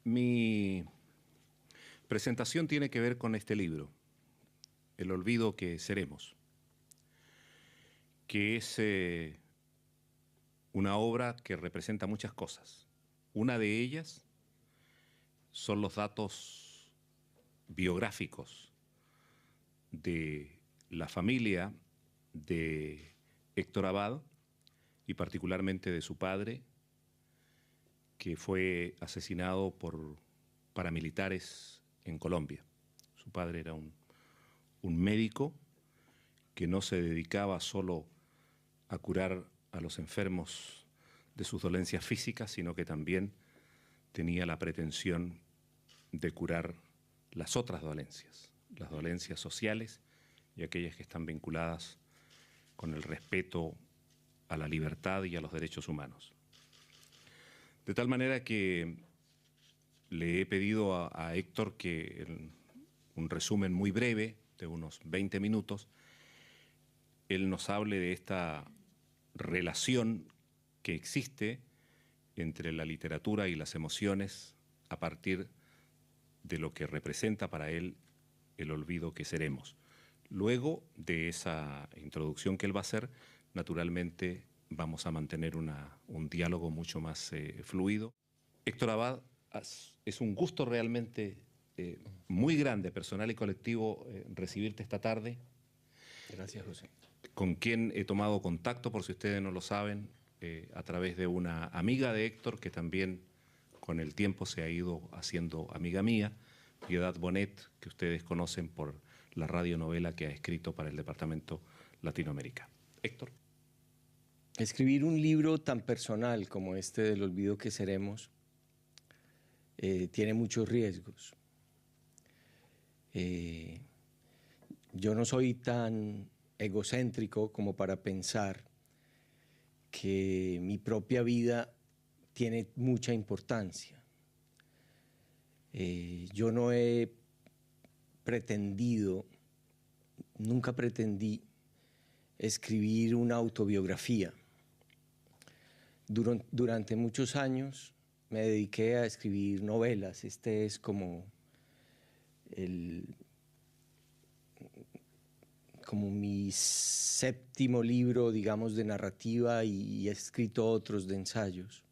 Mi presentación tiene que ver con este libro, El olvido que seremos, que es una obra que representa muchas cosas. Una de ellas son los datos biográficos de la familia de Héctor Abad y particularmente de su padre, que fue asesinado por paramilitares en Colombia. Su padre era un médico que no se dedicaba solo a curar a los enfermos de sus dolencias físicas, sino que también tenía la pretensión de curar las otras dolencias, las dolencias sociales y aquellas que están vinculadas con el respeto a la libertad y a los derechos humanos. De tal manera que le he pedido a Héctor que en un resumen muy breve, de unos 20 minutos, él nos hable de esta relación que existe entre la literatura y las emociones a partir de lo que representa para él el olvido que seremos. Luego de esa introducción que él va a hacer, naturalmente vamos a mantener un diálogo mucho más fluido. Héctor Abad, es un gusto realmente muy grande, personal y colectivo, recibirte esta tarde. Gracias, José. Con quien he tomado contacto, por si ustedes no lo saben, a través de una amiga de Héctor, que también con el tiempo se ha ido haciendo amiga mía, Piedad Bonet, que ustedes conocen por la radionovela que ha escrito para el Departamento Latinoamérica. Héctor. Escribir un libro tan personal como este del olvido que seremos tiene muchos riesgos. Yo no soy tan egocéntrico como para pensar que mi propia vida tiene mucha importancia. Yo no he pretendido, nunca pretendí escribir una autobiografía. Durante muchos años me dediqué a escribir novelas. Este es como mi séptimo libro, digamos, de narrativa, y he escrito otros de ensayos.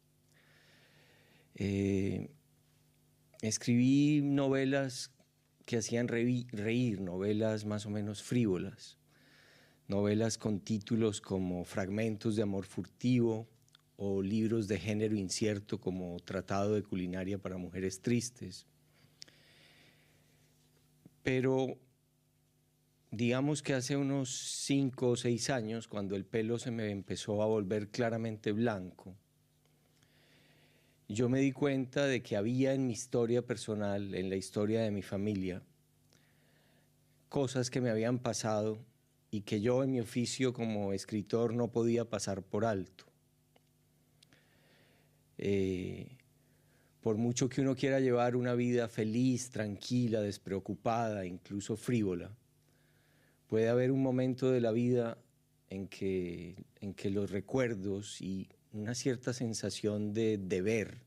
Escribí novelas que hacían reír, novelas más o menos frívolas, novelas con títulos como Fragmentos de amor furtivo o libros de género incierto como Tratado de culinaria para mujeres tristes. Pero digamos que hace unos 5 o 6 años, cuando el pelo se me empezó a volver claramente blanco, yo me di cuenta de que había en mi historia personal, en la historia de mi familia, cosas que me habían pasado y que yo en mi oficio como escritor no podía pasar por alto. Por mucho que uno quiera llevar una vida feliz, tranquila, despreocupada, incluso frívola, puede haber un momento de la vida en que los recuerdos y una cierta sensación de deber,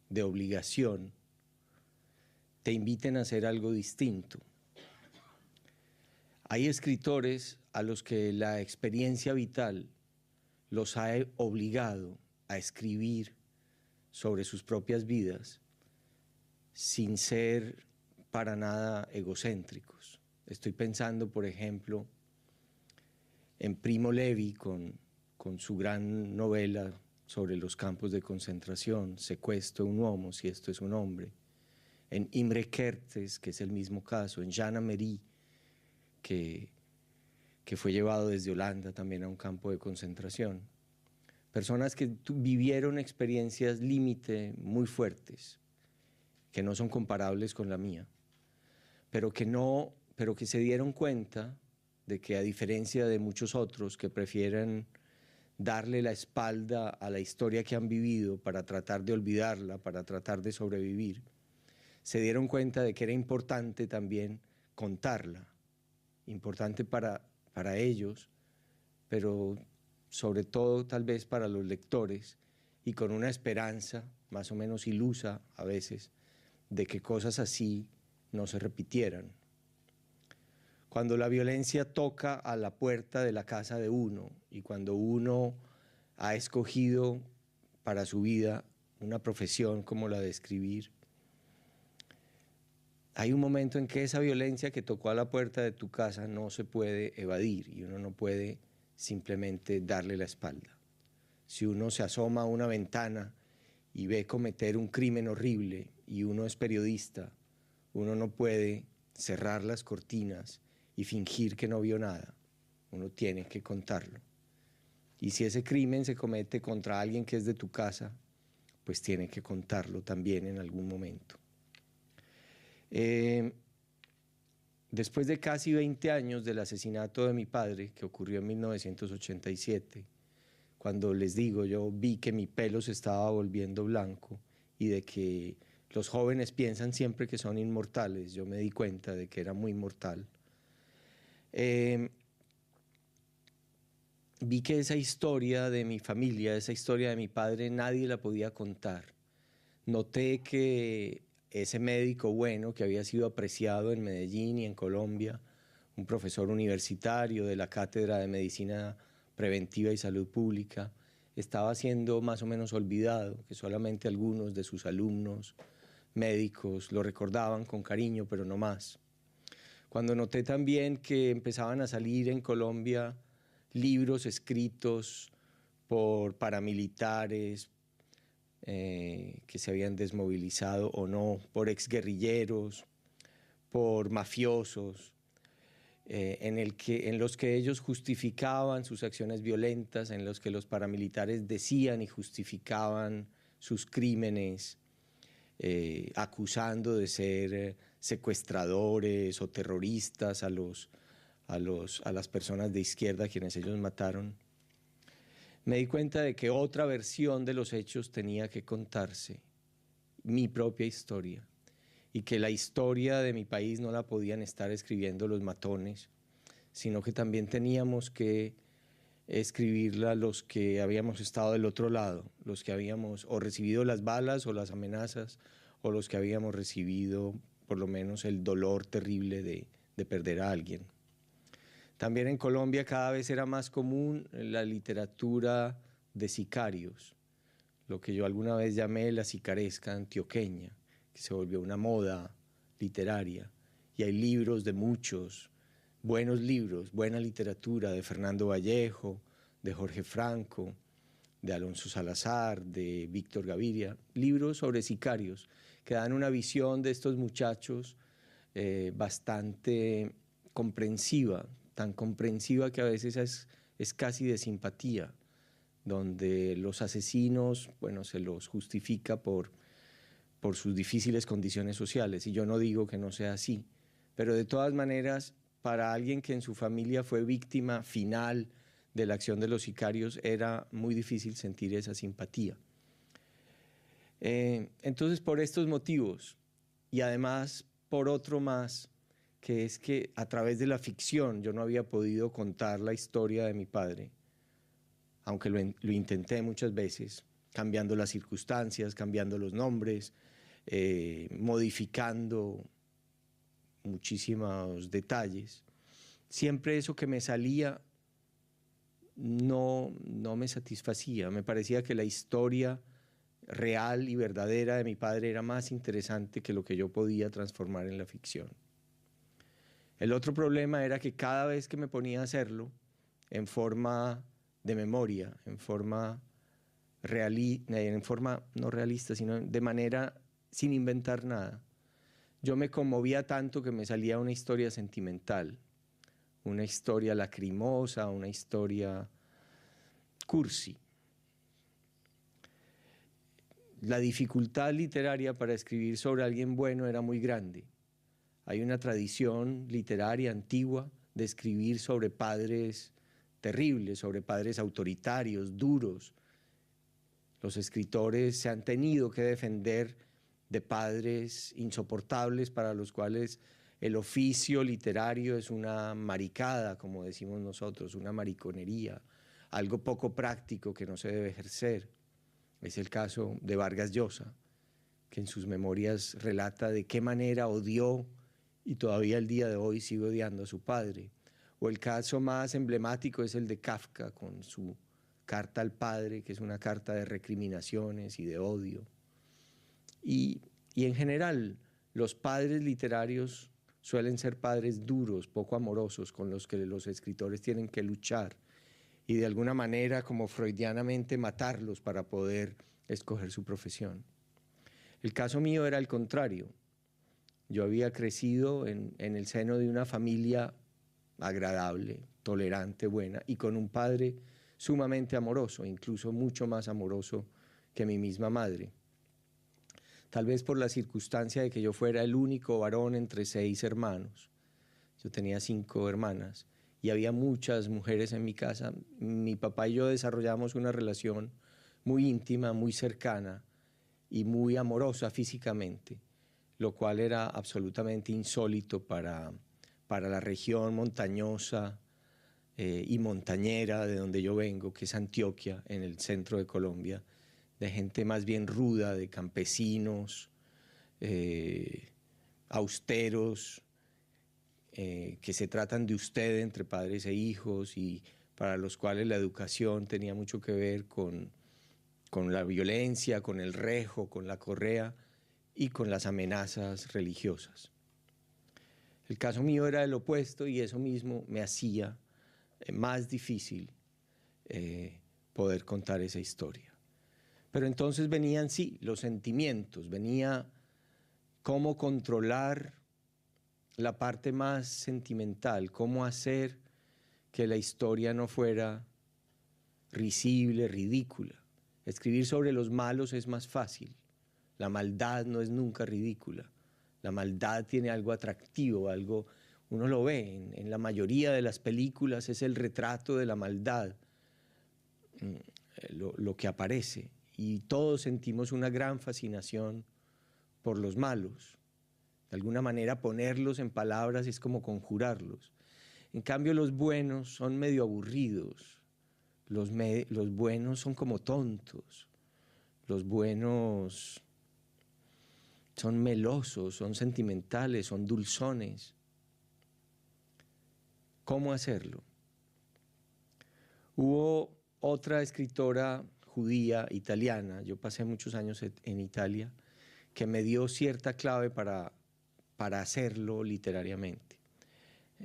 de obligación, te inviten a hacer algo distinto. Hay escritores a los que la experiencia vital los ha obligado a escribir sobre sus propias vidas sin ser para nada egocéntricos. Estoy pensando, por ejemplo, en Primo Levi con su gran novela sobre los campos de concentración, Se questo è un uomo, si esto es un hombre, en Imre Kertész, que es el mismo caso, en Jan Amery, que fue llevado desde Holanda también a un campo de concentración. Personas que vivieron experiencias límite muy fuertes, que no son comparables con la mía, pero que se dieron cuenta de que, a diferencia de muchos otros que prefieren darle la espalda a la historia que han vivido para tratar de olvidarla, para tratar de sobrevivir, se dieron cuenta de que era importante también contarla, importante para ellos, pero sobre todo tal vez para los lectores, y con una esperanza más o menos ilusa a veces, de que cosas así no se repitieran. Cuando la violencia toca a la puerta de la casa de uno y cuando uno ha escogido para su vida una profesión como la de escribir, hay un momento en que esa violencia que tocó a la puerta de tu casa no se puede evadir y uno no puede simplemente darle la espalda. Si uno se asoma a una ventana y ve cometer un crimen horrible y uno es periodista, uno no puede cerrar las cortinas y fingir que no vio nada. Uno tiene que contarlo. Y si ese crimen se comete contra alguien que es de tu casa, pues tiene que contarlo también en algún momento. Después de casi 20 años del asesinato de mi padre, que ocurrió en 1987, cuando les digo, yo vi que mi pelo se estaba volviendo blanco y de que los jóvenes piensan siempre que son inmortales, yo me di cuenta de que era muy mortal. Vi que esa historia de mi familia, esa historia de mi padre, nadie la podía contar. Noté que ese médico bueno que había sido apreciado en Medellín y en Colombia, un profesor universitario de la Cátedra de Medicina Preventiva y Salud Pública, estaba siendo más o menos olvidado, que solamente algunos de sus alumnos médicos lo recordaban con cariño, pero no más. Cuando noté también que empezaban a salir en Colombia libros escritos por paramilitares que se habían desmovilizado o no, por exguerrilleros, por mafiosos, en los que ellos justificaban sus acciones violentas, en los que los paramilitares decían y justificaban sus crímenes, acusando de ser secuestradores o terroristas a las personas de izquierda a quienes ellos mataron. Me di cuenta de que otra versión de los hechos tenía que contarse, mi propia historia, y que la historia de mi país no la podían estar escribiendo los matones, sino que también teníamos que escribirla los que habíamos estado del otro lado, los que habíamos o recibido las balas o las amenazas, o los que habíamos recibido por lo menos el dolor terrible de perder a alguien. También en Colombia cada vez era más común la literatura de sicarios, lo que yo alguna vez llamé la sicaresca antioqueña, que se volvió una moda literaria. Y hay libros de muchos, buenos libros, buena literatura de Fernando Vallejo, de Jorge Franco, de Alonso Salazar, de Víctor Gaviria, libros sobre sicarios que dan una visión de estos muchachos bastante comprensiva, tan comprensiva que a veces es casi de simpatía, donde los asesinos, bueno, se los justifica por sus difíciles condiciones sociales, y yo no digo que no sea así, pero de todas maneras, para alguien que en su familia fue víctima final de la acción de los sicarios, era muy difícil sentir esa simpatía. Entonces, por estos motivos, y además por otro más, que es que a través de la ficción yo no había podido contar la historia de mi padre, aunque lo intenté muchas veces, cambiando las circunstancias, cambiando los nombres, modificando muchísimos detalles. Siempre eso que me salía no me satisfacía. Me parecía que la historia real y verdadera de mi padre era más interesante que lo que yo podía transformar en la ficción. El otro problema era que cada vez que me ponía a hacerlo, en forma de memoria, en forma no realista, sino de manera sin inventar nada, yo me conmovía tanto que me salía una historia sentimental, una historia lacrimosa, una historia cursi. La dificultad literaria para escribir sobre alguien bueno era muy grande. Hay una tradición literaria antigua de escribir sobre padres terribles, sobre padres autoritarios, duros. Los escritores se han tenido que defender de padres insoportables para los cuales el oficio literario es una maricada, como decimos nosotros, una mariconería, algo poco práctico que no se debe ejercer. Es el caso de Vargas Llosa, que en sus memorias relata de qué manera odió y todavía el día de hoy sigue odiando a su padre. O el caso más emblemático es el de Kafka con su carta al padre, que es una carta de recriminaciones y de odio. Y en general, los padres literarios suelen ser padres duros, poco amorosos, con los que los escritores tienen que luchar y de alguna manera, como freudianamente, matarlos para poder escoger su profesión. El caso mío era el contrario. Yo había crecido en el seno de una familia agradable, tolerante, buena, y con un padre sumamente amoroso, incluso mucho más amoroso que mi misma madre. Tal vez por la circunstancia de que yo fuera el único varón entre 6 hermanos. Yo tenía 5 hermanas y había muchas mujeres en mi casa. Mi papá y yo desarrollamos una relación muy íntima, muy cercana y muy amorosa físicamente, lo cual era absolutamente insólito para la región montañosa y montañera de donde yo vengo, que es Antioquia, en el centro de Colombia, de gente más bien ruda, de campesinos, austeros, que se tratan de usted entre padres e hijos y para los cuales la educación tenía mucho que ver con la violencia, con el rejo, con la correa y con las amenazas religiosas. El caso mío era el opuesto y eso mismo me hacía más difícil poder contar esa historia. Pero entonces venían, sí, los sentimientos, venía cómo controlar la parte más sentimental, cómo hacer que la historia no fuera risible, ridícula. Escribir sobre los malos es más fácil. La maldad no es nunca ridícula. La maldad tiene algo atractivo, algo, uno lo ve en la mayoría de las películas, es el retrato de la maldad, lo que aparece. Y todos sentimos una gran fascinación por los malos. De alguna manera ponerlos en palabras es como conjurarlos. En cambio los buenos son medio aburridos. Los buenos son como tontos. Los buenos son melosos, son sentimentales, son dulzones. ¿Cómo hacerlo? Hubo otra escritora judía italiana, yo pasé muchos años en Italia, que me dio cierta clave para hacerlo literariamente.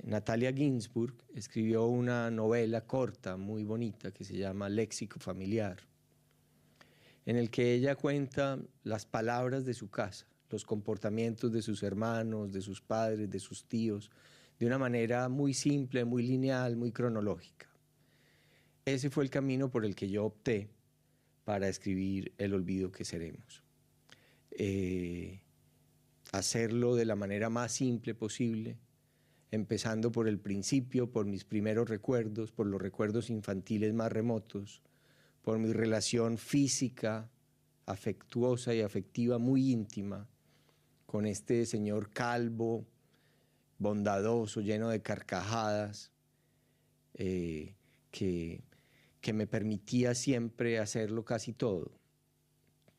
Natalia Ginzburg escribió una novela corta, muy bonita, que se llama Léxico Familiar, en el que ella cuenta las palabras de su casa, los comportamientos de sus hermanos, de sus padres, de sus tíos, de una manera muy simple, muy lineal, muy cronológica. Ese fue el camino por el que yo opté para escribir El olvido que seremos. Hacerlo de la manera más simple posible, empezando por el principio, por mis primeros recuerdos, por los recuerdos infantiles más remotos, por mi relación física, afectuosa y afectiva muy íntima con este señor calvo, bondadoso, lleno de carcajadas, que me permitía siempre hacerlo casi todo,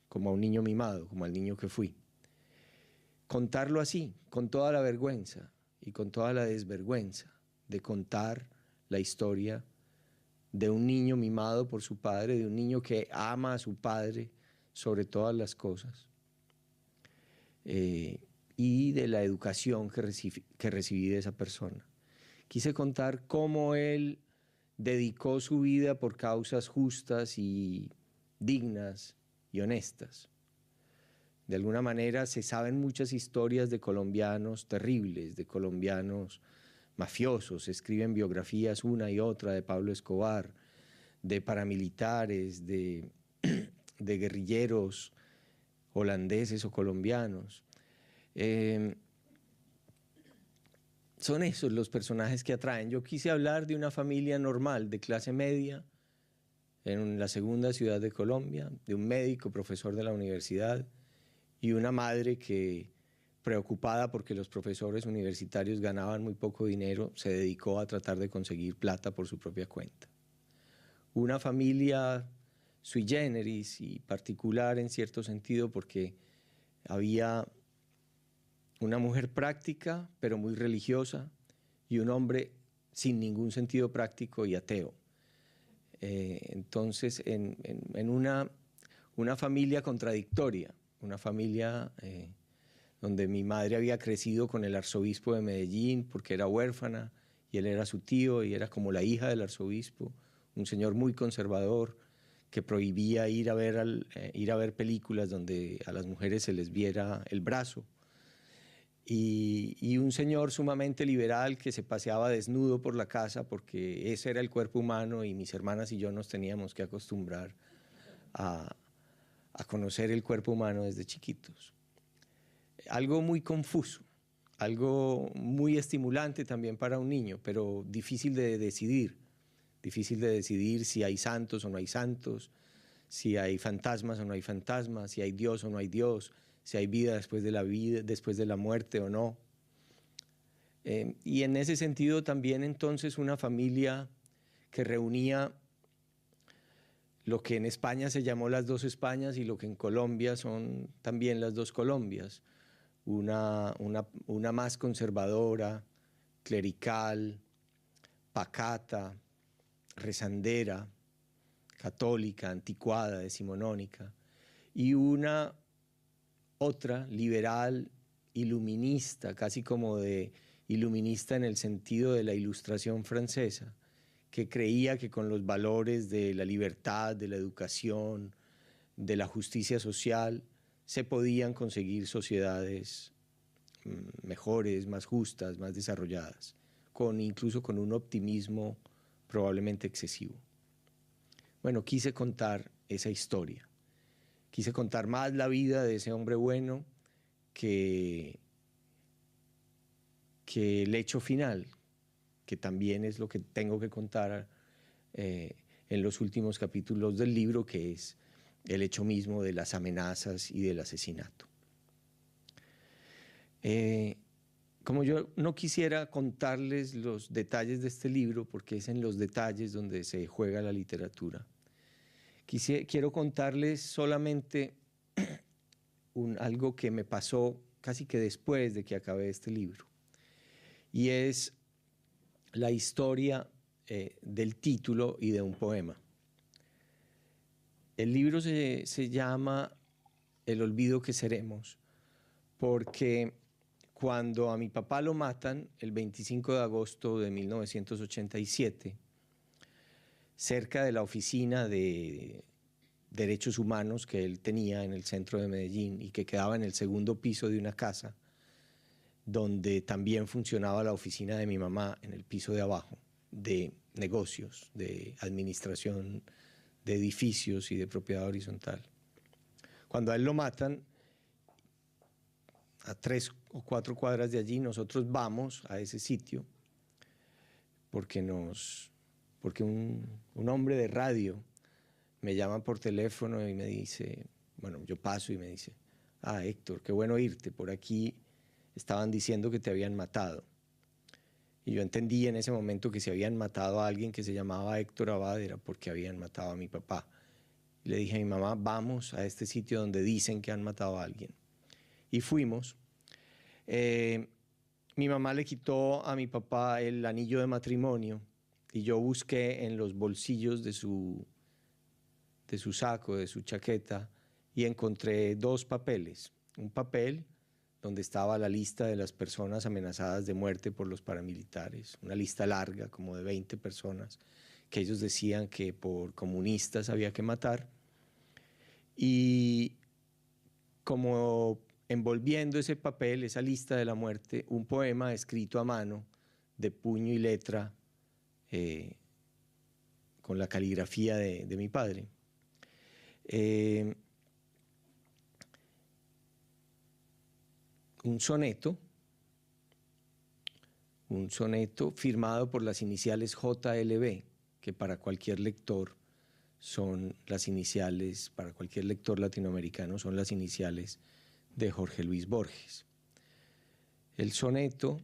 como a un niño mimado, como al niño que fui. Contarlo así, con toda la vergüenza y con toda la desvergüenza de contar la historia de un niño mimado por su padre, de un niño que ama a su padre sobre todas las cosas, y de la educación que recibí de esa persona. Quise contar cómo él dedicó su vida por causas justas y dignas y honestas. De alguna manera se saben muchas historias de colombianos terribles, de colombianos mafiosos, se escriben biografías una y otra de Pablo Escobar, de paramilitares, de guerrilleros holandeses o colombianos. Son esos los personajes que atraen. Yo quise hablar de una familia normal, de clase media, en la segunda ciudad de Colombia, de un médico, profesor de la universidad, y una madre que, preocupada porque los profesores universitarios ganaban muy poco dinero, se dedicó a tratar de conseguir plata por su propia cuenta. Una familia sui generis y particular en cierto sentido, porque había una mujer práctica pero muy religiosa y un hombre sin ningún sentido práctico y ateo. Entonces, en una familia contradictoria, una familia donde mi madre había crecido con el arzobispo de Medellín porque era huérfana y él era su tío y era como la hija del arzobispo, un señor muy conservador que prohibía ir a ver películas donde a las mujeres se les viera el brazo. Y un señor sumamente liberal que se paseaba desnudo por la casa porque ese era el cuerpo humano y mis hermanas y yo nos teníamos que acostumbrar a conocer el cuerpo humano desde chiquitos. Algo muy confuso, algo muy estimulante también para un niño, pero difícil de decidir si hay santos o no hay santos, si hay fantasmas o no hay fantasmas, si hay Dios o no hay Dios, si hay vida, después de la muerte o no. Y en ese sentido también entonces una familia que reunía lo que en España se llamó las dos Españas y lo que en Colombia son también las dos Colombias, una más conservadora, clerical, pacata, rezandera, católica, anticuada, decimonónica, y una otra liberal, iluminista, casi como de iluminista en el sentido de la Ilustración francesa, que creía que con los valores de la libertad, de la educación, de la justicia social, se podían conseguir sociedades mejores, más justas, más desarrolladas, incluso con un optimismo probablemente excesivo. Bueno, quise contar esa historia. Quise contar más la vida de ese hombre bueno que el hecho final, que también es lo que tengo que contar en los últimos capítulos del libro, que es el hecho mismo de las amenazas y del asesinato. Como yo no quisiera contarles los detalles de este libro, porque es en los detalles donde se juega la literatura, quiero contarles solamente algo que me pasó casi que después de que acabé este libro, y es la historia del título y de un poema. El libro se llama El olvido que seremos, porque cuando a mi papá lo matan el 25 de agosto de 1987, cerca de la oficina de derechos humanos que él tenía en el centro de Medellín y que quedaba en el segundo piso de una casa, donde también funcionaba la oficina de mi mamá en el piso de abajo, de negocios, de administración de edificios y de propiedad horizontal. Cuando a él lo matan, a 3 o 4 cuadras de allí, nosotros vamos a ese sitio porque un hombre de radio me llama por teléfono y me dice, bueno, yo paso y me dice, Héctor, qué bueno irte, por aquí estaban diciendo que te habían matado. Y yo entendí en ese momento que si habían matado a alguien que se llamaba Héctor Abad era porque habían matado a mi papá. Y le dije a mi mamá, vamos a este sitio donde dicen que han matado a alguien. Y fuimos. Mi mamá le quitó a mi papá el anillo de matrimonio y yo busqué en los bolsillos de su saco, de su chaqueta, y encontré 2 papeles. Un papel donde estaba la lista de las personas amenazadas de muerte por los paramilitares, una lista larga, como de 20 personas, que ellos decían que por comunistas había que matar. Y como envolviendo ese papel, esa lista de la muerte, un poema escrito a mano, de puño y letra, con la caligrafía de mi padre. Un soneto firmado por las iniciales JLB, que para cualquier lector son las iniciales, para cualquier lector latinoamericano son las iniciales de Jorge Luis Borges. El soneto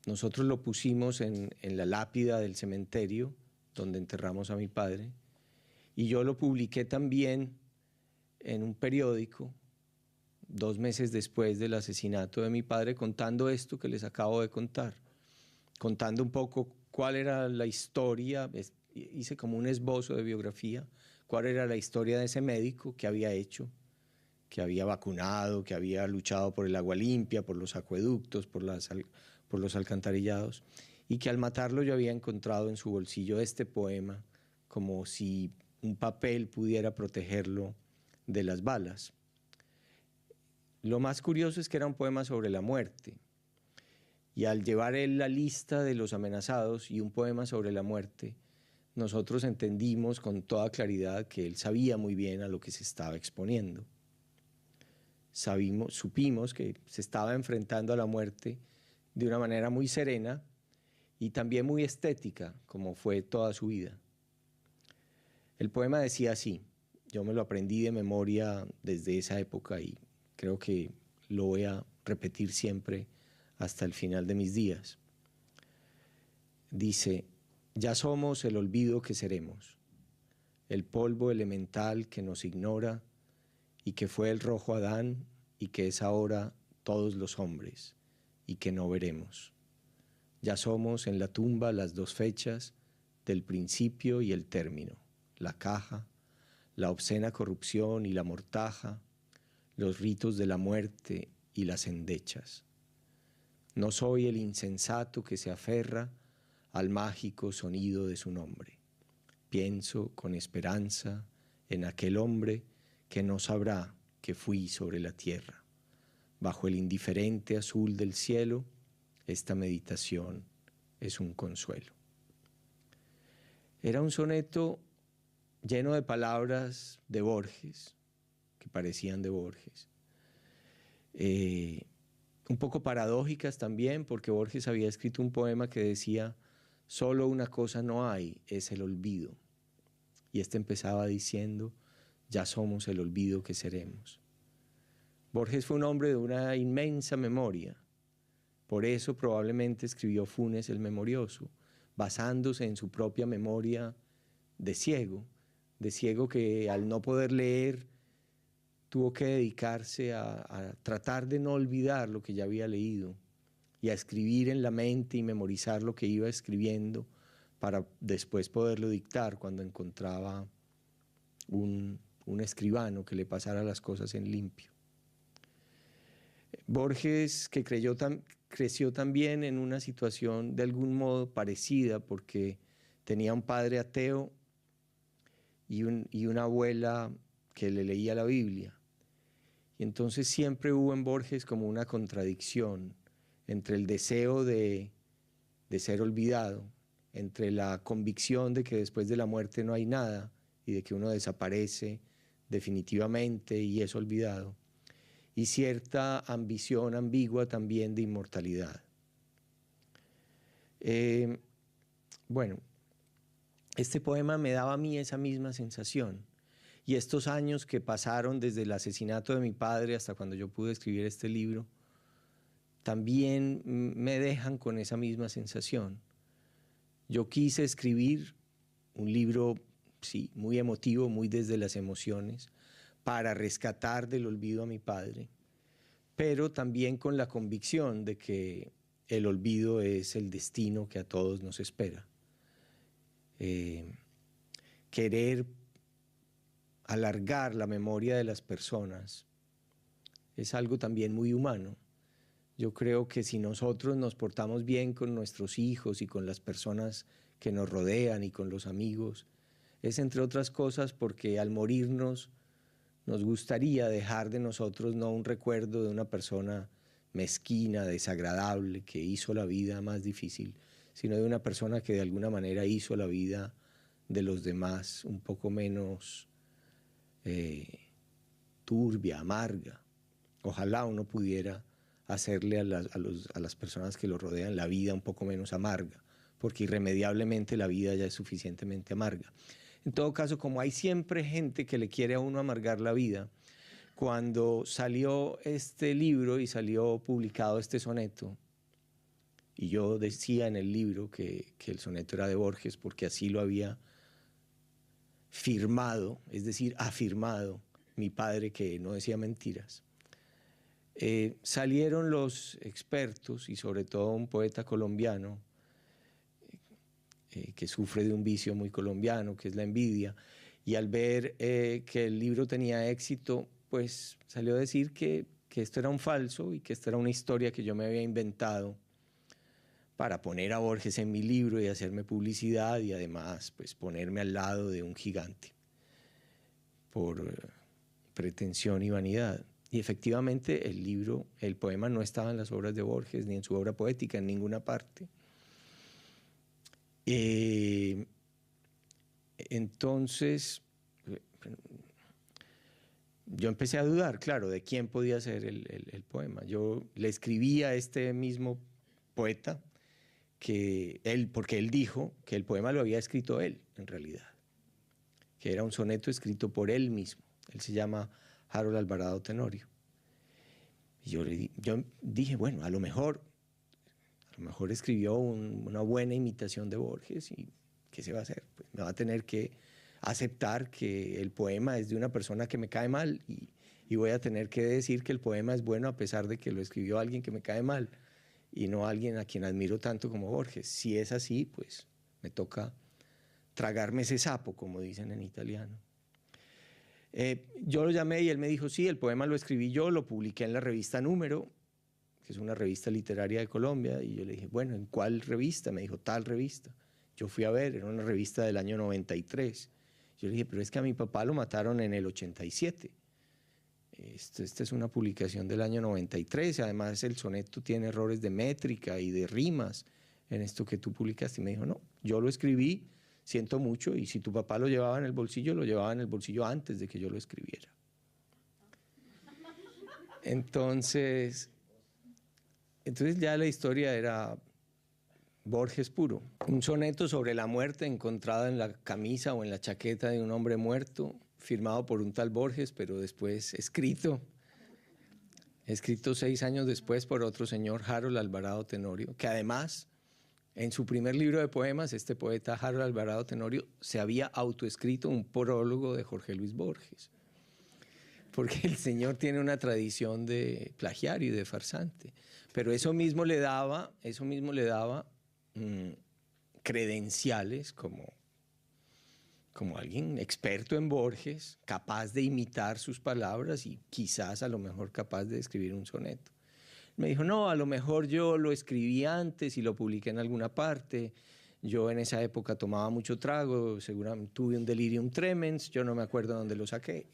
nosotros lo pusimos en la lápida del cementerio donde enterramos a mi padre, y yo lo publiqué también en un periódico 2 meses después del asesinato de mi padre, contando esto que les acabo de contar, contando un poco cuál era la historia, hice como un esbozo de biografía, cuál era la historia de ese médico que había hecho, que había vacunado, que había luchado por el agua limpia, por los acueductos, por los alcantarillados, y que al matarlo yo había encontrado en su bolsillo este poema, como si un papel pudiera protegerlo de las balas. Lo más curioso es que era un poema sobre la muerte, y al llevar él la lista de los amenazados y un poema sobre la muerte, nosotros entendimos con toda claridad que él sabía muy bien a lo que se estaba exponiendo. Supimos que se estaba enfrentando a la muerte de una manera muy serena y también muy estética, como fue toda su vida. El poema decía así, yo me lo aprendí de memoria desde esa época y creo que lo voy a repetir siempre hasta el final de mis días. Dice, ya somos el olvido que seremos, el polvo elemental que nos ignora y que fue el rojo Adán y que es ahora todos los hombres y que no veremos. Ya somos en la tumba las 2 fechas del principio y el término, la caja, la obscena corrupción y la mortaja, los ritos de la muerte y las endechas. No soy el insensato que se aferra al mágico sonido de su nombre. Pienso con esperanza en aquel hombre que no sabrá que fui sobre la tierra. Bajo el indiferente azul del cielo, esta meditación es un consuelo. Era un soneto lleno de palabras de Borges, que parecían de Borges. Un poco paradójicas también, porque Borges había escrito un poema que decía, solo una cosa no hay, es el olvido. Y este empezaba diciendo, ya somos el olvido que seremos. Borges fue un hombre de una inmensa memoria. Por eso probablemente escribió Funes el Memorioso, basándose en su propia memoria de ciego que al no poder leer tuvo que dedicarse a tratar de no olvidar lo que ya había leído y a escribir en la mente y memorizar lo que iba escribiendo para después poderlo dictar cuando encontraba un escribano que le pasara las cosas en limpio. Borges, que creció también en una situación de algún modo parecida porque tenía un padre ateo y una abuela que le leía la Biblia. Y entonces siempre hubo en Borges como una contradicción entre el deseo de ser olvidado, entre la convicción de que después de la muerte no hay nada y de que uno desaparece definitivamente y es olvidado, y cierta ambición ambigua también de inmortalidad. Bueno, este poema me daba a mí esa misma sensación. Y estos años que pasaron desde el asesinato de mi padre hasta cuando yo pude escribir este libro, también me dejan con esa misma sensación. Yo quise escribir un libro, sí, muy emotivo, muy desde las emociones, para rescatar del olvido a mi padre, pero también con la convicción de que el olvido es el destino que a todos nos espera. Querer alargar la memoria de las personas es algo también muy humano. Yo creo que si nosotros nos portamos bien con nuestros hijos y con las personas que nos rodean y con los amigos, es entre otras cosas porque al morirnos nos gustaría dejar de nosotros no un recuerdo de una persona mezquina, desagradable, que hizo la vida más difícil, sino de una persona que de alguna manera hizo la vida de los demás un poco menos turbia, amarga. Ojalá uno pudiera hacerle a las personas que lo rodean la vida un poco menos amarga, porque irremediablemente la vida ya es suficientemente amarga. En todo caso, como hay siempre gente que le quiere a uno amargar la vida, cuando salió este libro y salió publicado este soneto, Y yo decía en el libro que el soneto era de Borges porque así lo había firmado, es decir, afirmado mi padre, que no decía mentiras. Salieron los expertos y sobre todo un poeta colombiano que sufre de un vicio muy colombiano, que es la envidia, y al ver que el libro tenía éxito, pues salió a decir que esto era un falso y que esto era una historia que yo me había inventado para poner a Borges en mi libro y hacerme publicidad y además pues ponerme al lado de un gigante por pretensión y vanidad. Y efectivamente el libro, el poema no estaba en las obras de Borges ni en su obra poética, en ninguna parte. Entonces, yo empecé a dudar, claro, de quién podía ser el poema. Yo le escribí a este mismo poeta, porque él dijo que el poema lo había escrito él, en realidad, que era un soneto escrito por él mismo. Él se llama Harold Alvarado Tenorio. Y yo dije, bueno, a lo mejor escribió una buena imitación de Borges y ¿qué se va a hacer? Pues me va a tener que aceptar que el poema es de una persona que me cae mal y voy a tener que decir que el poema es bueno a pesar de que lo escribió alguien que me cae mal y no alguien a quien admiro tanto como Borges. Si es así, pues me toca tragarme ese sapo, como dicen en italiano. Yo lo llamé y él me dijo, sí, el poema lo escribí yo, lo publiqué en la revista Número, que es una revista literaria de Colombia, y yo le dije, bueno, ¿en cuál revista? Me dijo, tal revista. Yo fui a ver, era una revista del año 93. Yo le dije, pero es que a mi papá lo mataron en el 87. Esta es una publicación del año 93, además el soneto tiene errores de métrica y de rimas en esto que tú publicaste. Y me dijo, no, yo lo escribí, siento mucho, y si tu papá lo llevaba en el bolsillo, lo llevaba en el bolsillo antes de que yo lo escribiera. Entonces ya la historia era Borges puro. Un soneto sobre la muerte encontrada en la camisa o en la chaqueta de un hombre muerto, firmado por un tal Borges, pero después escrito 6 años después por otro señor, Harold Alvarado Tenorio, que además, en su primer libro de poemas, este poeta Harold Alvarado Tenorio se había autoescrito un prólogo de Jorge Luis Borges, porque el señor tiene una tradición de plagiario y de farsante. Pero eso mismo le daba credenciales como alguien experto en Borges, capaz de imitar sus palabras y quizás a lo mejor capaz de escribir un soneto. Me dijo, no, a lo mejor yo lo escribí antes y lo publiqué en alguna parte. Yo en esa época tomaba mucho trago, seguramente tuve un delirium tremens, yo no me acuerdo dónde lo saqué.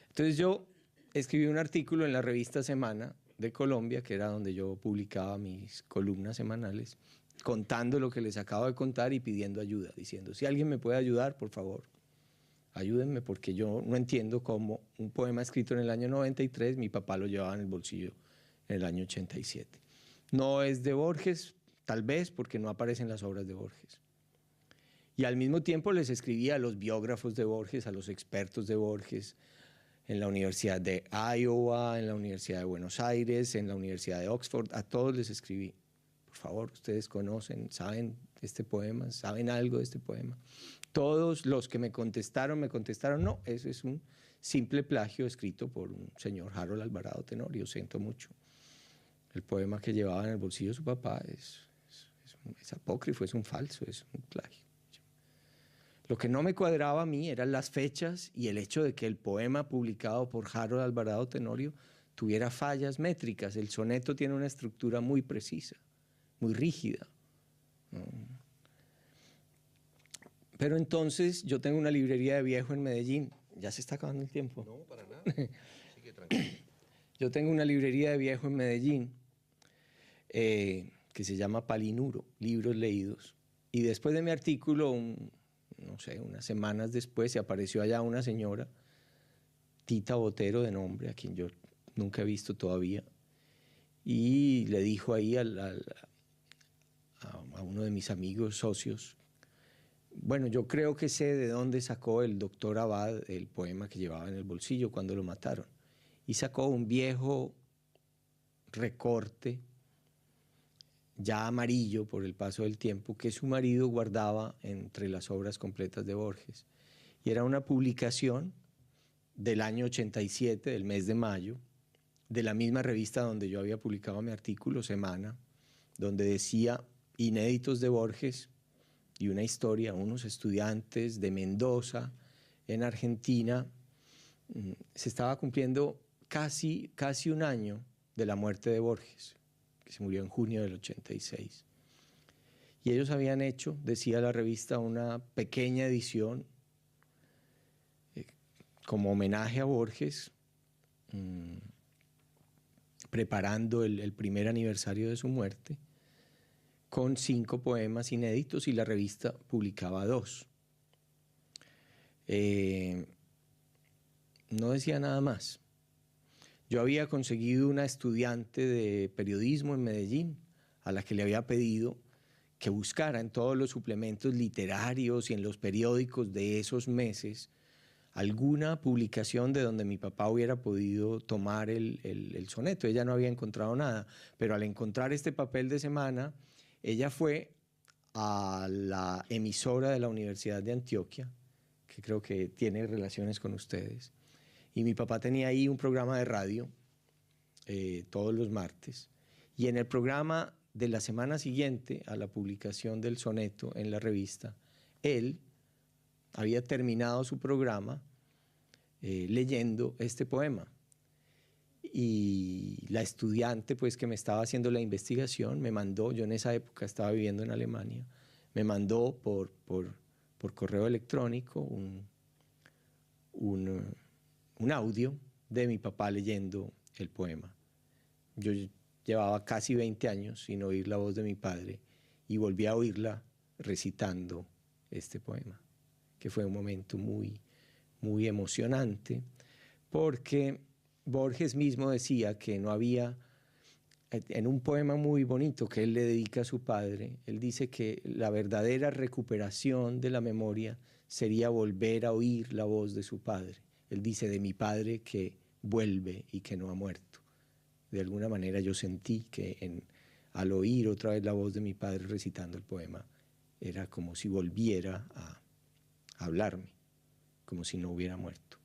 Entonces yo escribí un artículo en la revista Semana de Colombia, que era donde yo publicaba mis columnas semanales, contando lo que les acabo de contar y pidiendo ayuda, diciendo, si alguien me puede ayudar, por favor, ayúdenme, porque yo no entiendo cómo un poema escrito en el año 93, mi papá lo llevaba en el bolsillo en el año 87. No es de Borges, tal vez, porque no aparecen las obras de Borges. Y al mismo tiempo les escribía a los biógrafos de Borges, a los expertos de Borges, en la Universidad de Iowa, en la Universidad de Buenos Aires, en la Universidad de Oxford, a todos les escribí. Por favor, ustedes conocen, saben este poema, saben algo de este poema. Todos los que me contestaron, no, eso es un simple plagio escrito por un señor Harold Alvarado Tenorio, siento mucho. El poema que llevaba en el bolsillo de su papá es apócrifo, es un falso, es un plagio. Lo que no me cuadraba a mí eran las fechas y el hecho de que el poema publicado por Harold Alvarado Tenorio tuviera fallas métricas. El soneto tiene una estructura muy precisa, muy rígida. Pero entonces yo tengo una librería de viejo en Medellín. Ya se está acabando el tiempo. No, para nada. Sigue tranquilo. Yo tengo una librería de viejo en Medellín que se llama Palinuro, Libros Leídos. Y después de mi artículo, no sé, unas semanas después, se apareció allá una señora, Tita Botero de nombre, a quien yo nunca he visto todavía, y le dijo ahí a uno de mis amigos socios, bueno, yo creo que sé de dónde sacó el doctor Abad el poema que llevaba en el bolsillo cuando lo mataron. Y sacó un viejo recorte ya amarillo por el paso del tiempo, que su marido guardaba entre las obras completas de Borges. Y era una publicación del año 87, del mes de mayo, de la misma revista donde yo había publicado mi artículo, Semana, donde decía inéditos de Borges y una historia, unos estudiantes de Mendoza, en Argentina. Se estaba cumpliendo casi un año de la muerte de Borges, que se murió en junio del 86. Y ellos habían hecho, decía la revista, una pequeña edición como homenaje a Borges, preparando el primer aniversario de su muerte, con 5 poemas inéditos, y la revista publicaba 2. No decía nada más. Yo había conseguido una estudiante de periodismo en Medellín, a la que le había pedido que buscara en todos los suplementos literarios y en los periódicos de esos meses alguna publicación de donde mi papá hubiera podido tomar el soneto. Ella no había encontrado nada, pero al encontrar este papel de Semana, ella fue a la emisora de la Universidad de Antioquia, que creo que tiene relaciones con ustedes, y mi papá tenía ahí un programa de radio todos los martes, y en el programa de la semana siguiente a la publicación del soneto en la revista, él había terminado su programa leyendo este poema. Y la estudiante, pues, que me estaba haciendo la investigación, me mandó, yo en esa época estaba viviendo en Alemania, me mandó por correo electrónico un audio de mi papá leyendo el poema. Yo llevaba casi 20 años sin oír la voz de mi padre y volví a oírla recitando este poema, que fue un momento muy, muy emocionante, porque Borges mismo decía que no había, en un poema muy bonito que él le dedica a su padre, él dice que la verdadera recuperación de la memoria sería volver a oír la voz de su padre. Él dice, de mi padre que vuelve y que no ha muerto. De alguna manera yo sentí que al oír otra vez la voz de mi padre recitando el poema, era como si volviera a hablarme, como si no hubiera muerto.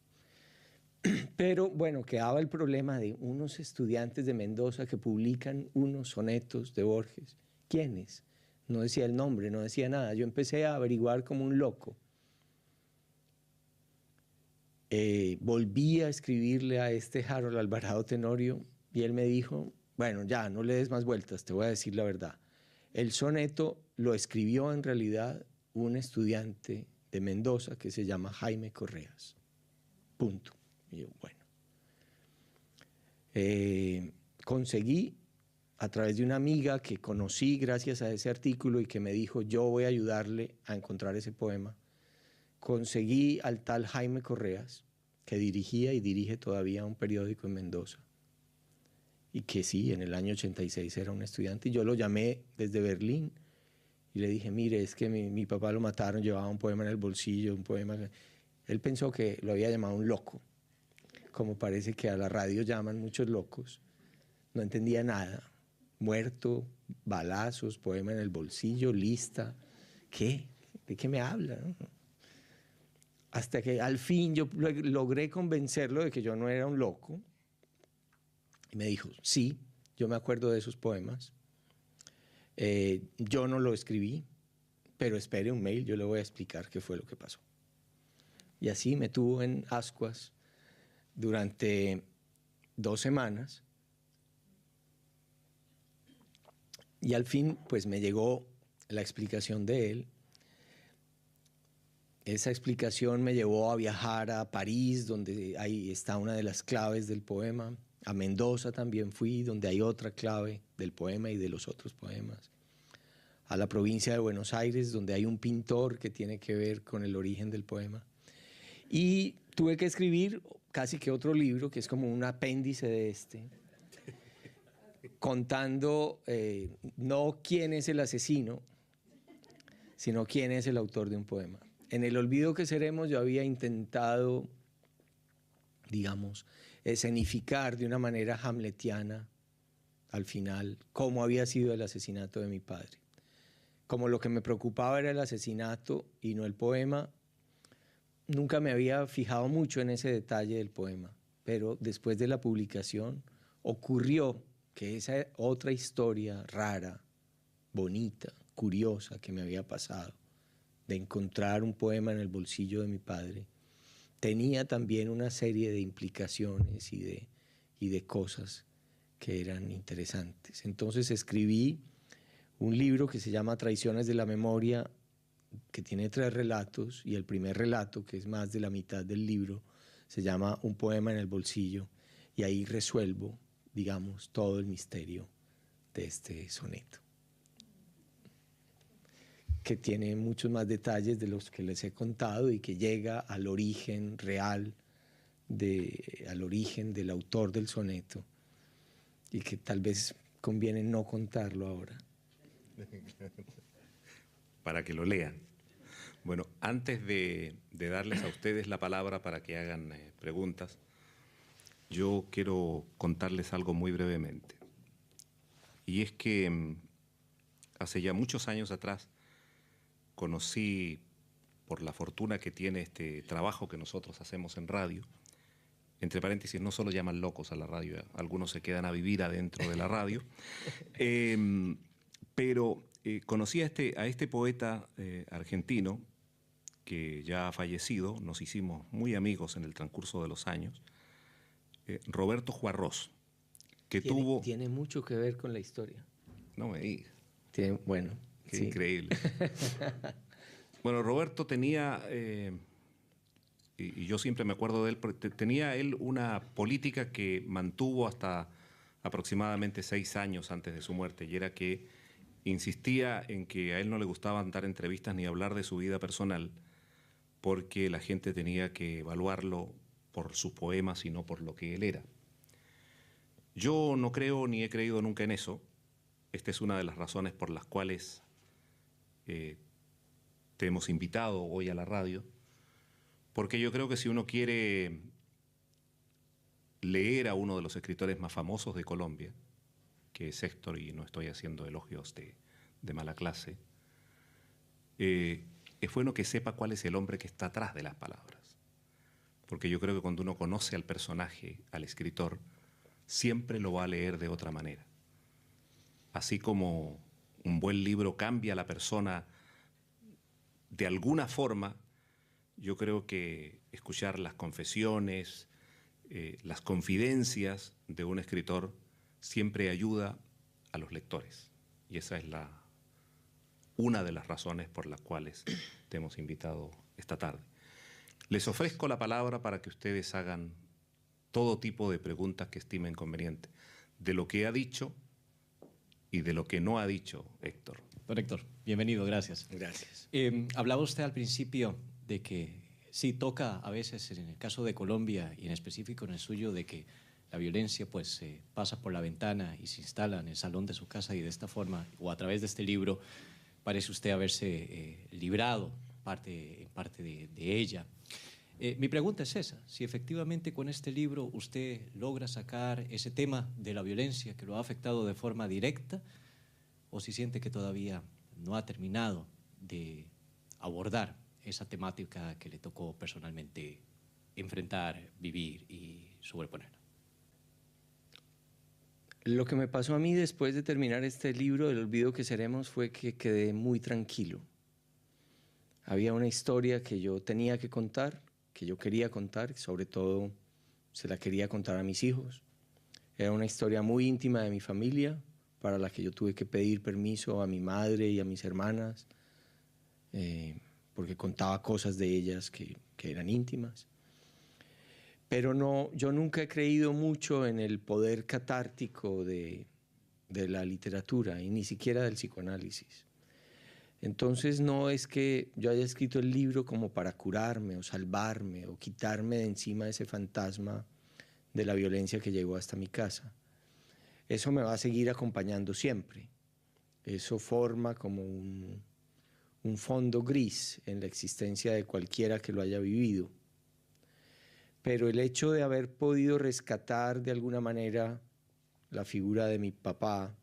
Pero bueno, quedaba el problema de unos estudiantes de Mendoza que publican unos sonetos de Borges. ¿Quiénes? No decía el nombre, no decía nada. Yo empecé a averiguar como un loco. Volví a escribirle a este Harold Alvarado Tenorio y él me dijo, bueno, ya, no le des más vueltas, te voy a decir la verdad. El soneto lo escribió en realidad un estudiante de Mendoza que se llama Jaime Correas. Punto. Y yo, bueno. Conseguí, a través de una amiga que conocí gracias a ese artículo y que me dijo, yo voy a ayudarle a encontrar ese poema, conseguí al tal Jaime Correas, que dirigía y dirige todavía un periódico en Mendoza, y que sí, en el año 86 era un estudiante, y yo lo llamé desde Berlín y le dije, mire, es que mi papá lo mataron, llevaba un poema en el bolsillo, un poema. Él pensó que lo había llamado un loco, como parece que a la radio llaman muchos locos. No entendía nada. Muerto, balazos, poema en el bolsillo, lista. ¿Qué? ¿De qué me habla? Hasta que al fin yo logré convencerlo de que yo no era un loco. Y me dijo, sí, yo me acuerdo de esos poemas. Yo no lo escribí, pero espere un mail, yo le voy a explicar qué fue lo que pasó. Y así me tuvo en ascuas durante 2 semanas. Y al fin, pues me llegó la explicación de él. Esa explicación me llevó a viajar a París, donde ahí está una de las claves del poema. A Mendoza también fui, donde hay otra clave del poema y de los otros poemas. A la provincia de Buenos Aires, donde hay un pintor que tiene que ver con el origen del poema. Y tuve que escribir casi que otro libro, que es como un apéndice de este, contando no quién es el asesino, sino quién es el autor de un poema. En El olvido que seremos yo había intentado, digamos, escenificar de una manera hamletiana al final cómo había sido el asesinato de mi padre. Como lo que me preocupaba era el asesinato y no el poema, nunca me había fijado mucho en ese detalle del poema, pero después de la publicación ocurrió que esa otra historia rara, bonita, curiosa que me había pasado, de encontrar un poema en el bolsillo de mi padre, tenía también una serie de implicaciones y de cosas que eran interesantes. Entonces escribí un libro que se llama Traiciones de la Memoria, que tiene 3 relatos, y el primer relato, que es más de la mitad del libro, se llama Un poema en el bolsillo, y ahí resuelvo, digamos, todo el misterio de este soneto, que tiene muchos más detalles de los que les he contado y que llega al origen real, al origen del autor del soneto, y que tal vez conviene no contarlo ahora. Para que lo lean. Bueno, antes de darles a ustedes la palabra para que hagan preguntas, yo quiero contarles algo muy brevemente. Y es que hace ya muchos años atrás conocí, por la fortuna que tiene este trabajo que nosotros hacemos en radio, entre paréntesis, no solo llaman locos a la radio, algunos se quedan a vivir adentro de la radio, pero conocí a este poeta argentino que ya ha fallecido, nos hicimos muy amigos en el transcurso de los años, Roberto Juarros, que Tiene mucho que ver con la historia. No me digas. Bueno, qué sí. Increíble. Bueno, Roberto tenía, y yo siempre me acuerdo de él, porque tenía él una política que mantuvo hasta aproximadamente 6 años antes de su muerte, y era que insistía en que a él no le gustaba dar entrevistas ni hablar de su vida personal, porque la gente tenía que evaluarlo por sus poemas y no por lo que él era. Yo no creo ni he creído nunca en eso. Esta es una de las razones por las cuales te hemos invitado hoy a la radio, porque yo creo que si uno quiere leer a uno de los escritores más famosos de Colombia, que es Héctor, y no estoy haciendo elogios de mala clase, es bueno que sepa cuál es el hombre que está atrás de las palabras. Porque yo creo que cuando uno conoce al personaje, al escritor, siempre lo va a leer de otra manera. Así como un buen libro cambia a la persona de alguna forma, yo creo que escuchar las confesiones, las confidencias de un escritor siempre ayuda a los lectores. Y esa es una de las razones por las cuales te hemos invitado esta tarde. Les ofrezco la palabra para que ustedes hagan todo tipo de preguntas que estimen conveniente, de lo que ha dicho y de lo que no ha dicho Héctor. Don Héctor, bienvenido, gracias. Gracias. Hablaba usted al principio de que sí toca a veces, en el caso de Colombia y en específico en el suyo, de que la violencia pues pasa por la ventana y se instala en el salón de su casa, y de esta forma, o a través de este libro, parece usted haberse librado en parte de ella. Mi pregunta es esa: si efectivamente con este libro usted logra sacar ese tema de la violencia que lo ha afectado de forma directa, o si siente que todavía no ha terminado de abordar esa temática que le tocó personalmente enfrentar, vivir y sobreponer. Lo que me pasó a mí después de terminar este libro, El olvido que seremos, fue que quedé muy tranquilo. Había una historia que yo tenía que contar, que yo quería contar, sobre todo se la quería contar a mis hijos. Era una historia muy íntima de mi familia, para la que yo tuve que pedir permiso a mi madre y a mis hermanas, porque contaba cosas de ellas que eran íntimas. Pero no, yo nunca he creído mucho en el poder catártico de la literatura, y ni siquiera del psicoanálisis. Entonces no es que yo haya escrito el libro como para curarme o salvarme o quitarme de encima ese fantasma de la violencia que llegó hasta mi casa. Eso me va a seguir acompañando siempre. Eso forma como un fondo gris en la existencia de cualquiera que lo haya vivido. Pero el hecho de haber podido rescatar de alguna manera la figura de mi papá,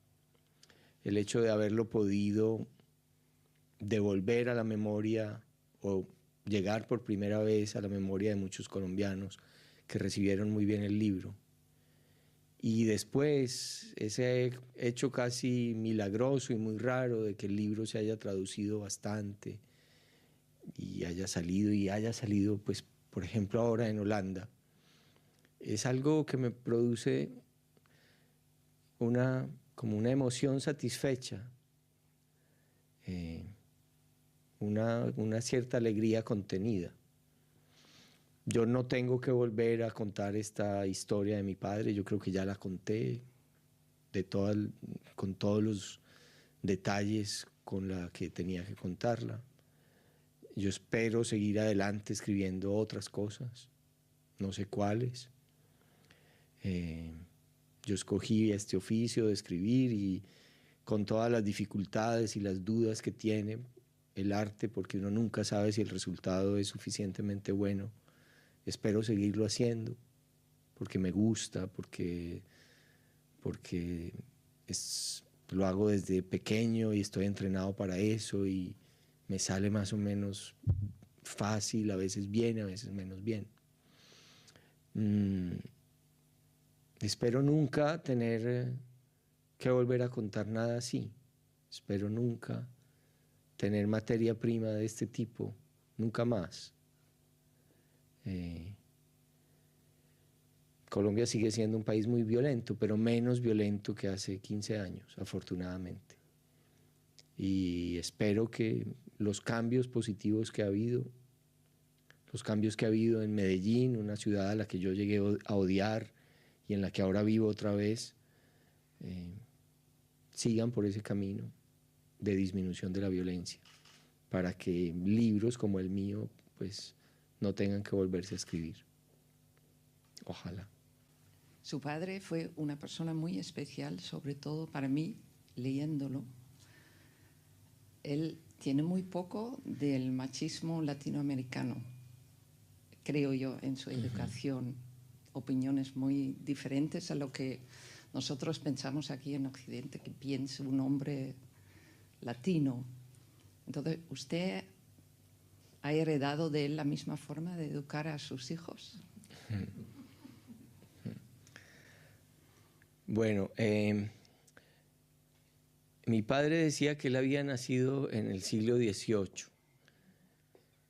el hecho de haberlo podido devolver a la memoria o llegar por primera vez a la memoria de muchos colombianos que recibieron muy bien el libro. Y después ese hecho casi milagroso y muy raro de que el libro se haya traducido bastante y haya salido, pues, por ejemplo, ahora en Holanda, es algo que me produce como una emoción satisfecha, una cierta alegría contenida. Yo no tengo que volver a contar esta historia de mi padre, yo creo que ya la conté con todos los detalles con la que tenía que contarla. Yo espero seguir adelante escribiendo otras cosas, no sé cuáles. Yo escogí este oficio de escribir y con todas las dificultades y las dudas que tiene el arte, porque uno nunca sabe si el resultado es suficientemente bueno, espero seguirlo haciendo, porque me gusta, porque lo hago desde pequeño y estoy entrenado para eso y me sale más o menos fácil, a veces bien, a veces menos bien. Espero nunca tener que volver a contar nada así. Espero nunca tener materia prima de este tipo, nunca más. Colombia sigue siendo un país muy violento, pero menos violento que hace 15 años, afortunadamente. Y espero que los cambios positivos que ha habido, los cambios que ha habido en Medellín, una ciudad a la que yo llegué a odiar y en la que ahora vivo otra vez, sigan por ese camino de disminución de la violencia, para que libros como el mío pues no tengan que volverse a escribir. Ojalá. Su padre fue una persona muy especial, sobre todo para mí, leyéndolo. Él tiene muy poco del machismo latinoamericano, creo yo, en su educación. Opiniones muy diferentes a lo que nosotros pensamos aquí en Occidente, que piensa un hombre latino. Entonces, ¿usted ha heredado de él la misma forma de educar a sus hijos? Bueno, mi padre decía que él había nacido en el siglo XVIII,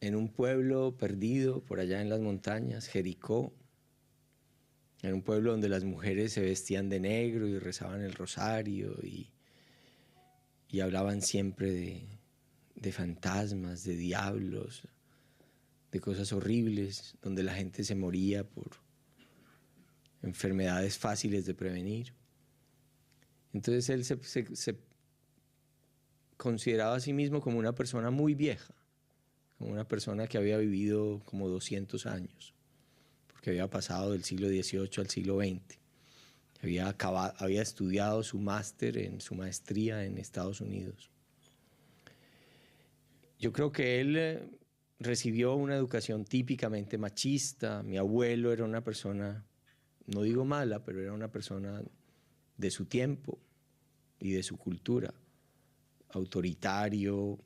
en un pueblo perdido por allá en las montañas, Jericó, en un pueblo donde las mujeres se vestían de negro y rezaban el rosario y hablaban siempre de fantasmas, de diablos, de cosas horribles, donde la gente se moría por enfermedades fáciles de prevenir. Entonces él se consideraba a sí mismo como una persona muy vieja, como una persona que había vivido como 200 años, porque había pasado del siglo XVIII al siglo XX. Había estudiado su maestría en Estados Unidos. Yo creo que él recibió una educación típicamente machista. Mi abuelo era una persona, no digo mala, pero era una persona de su tiempo y de su cultura, autoritario,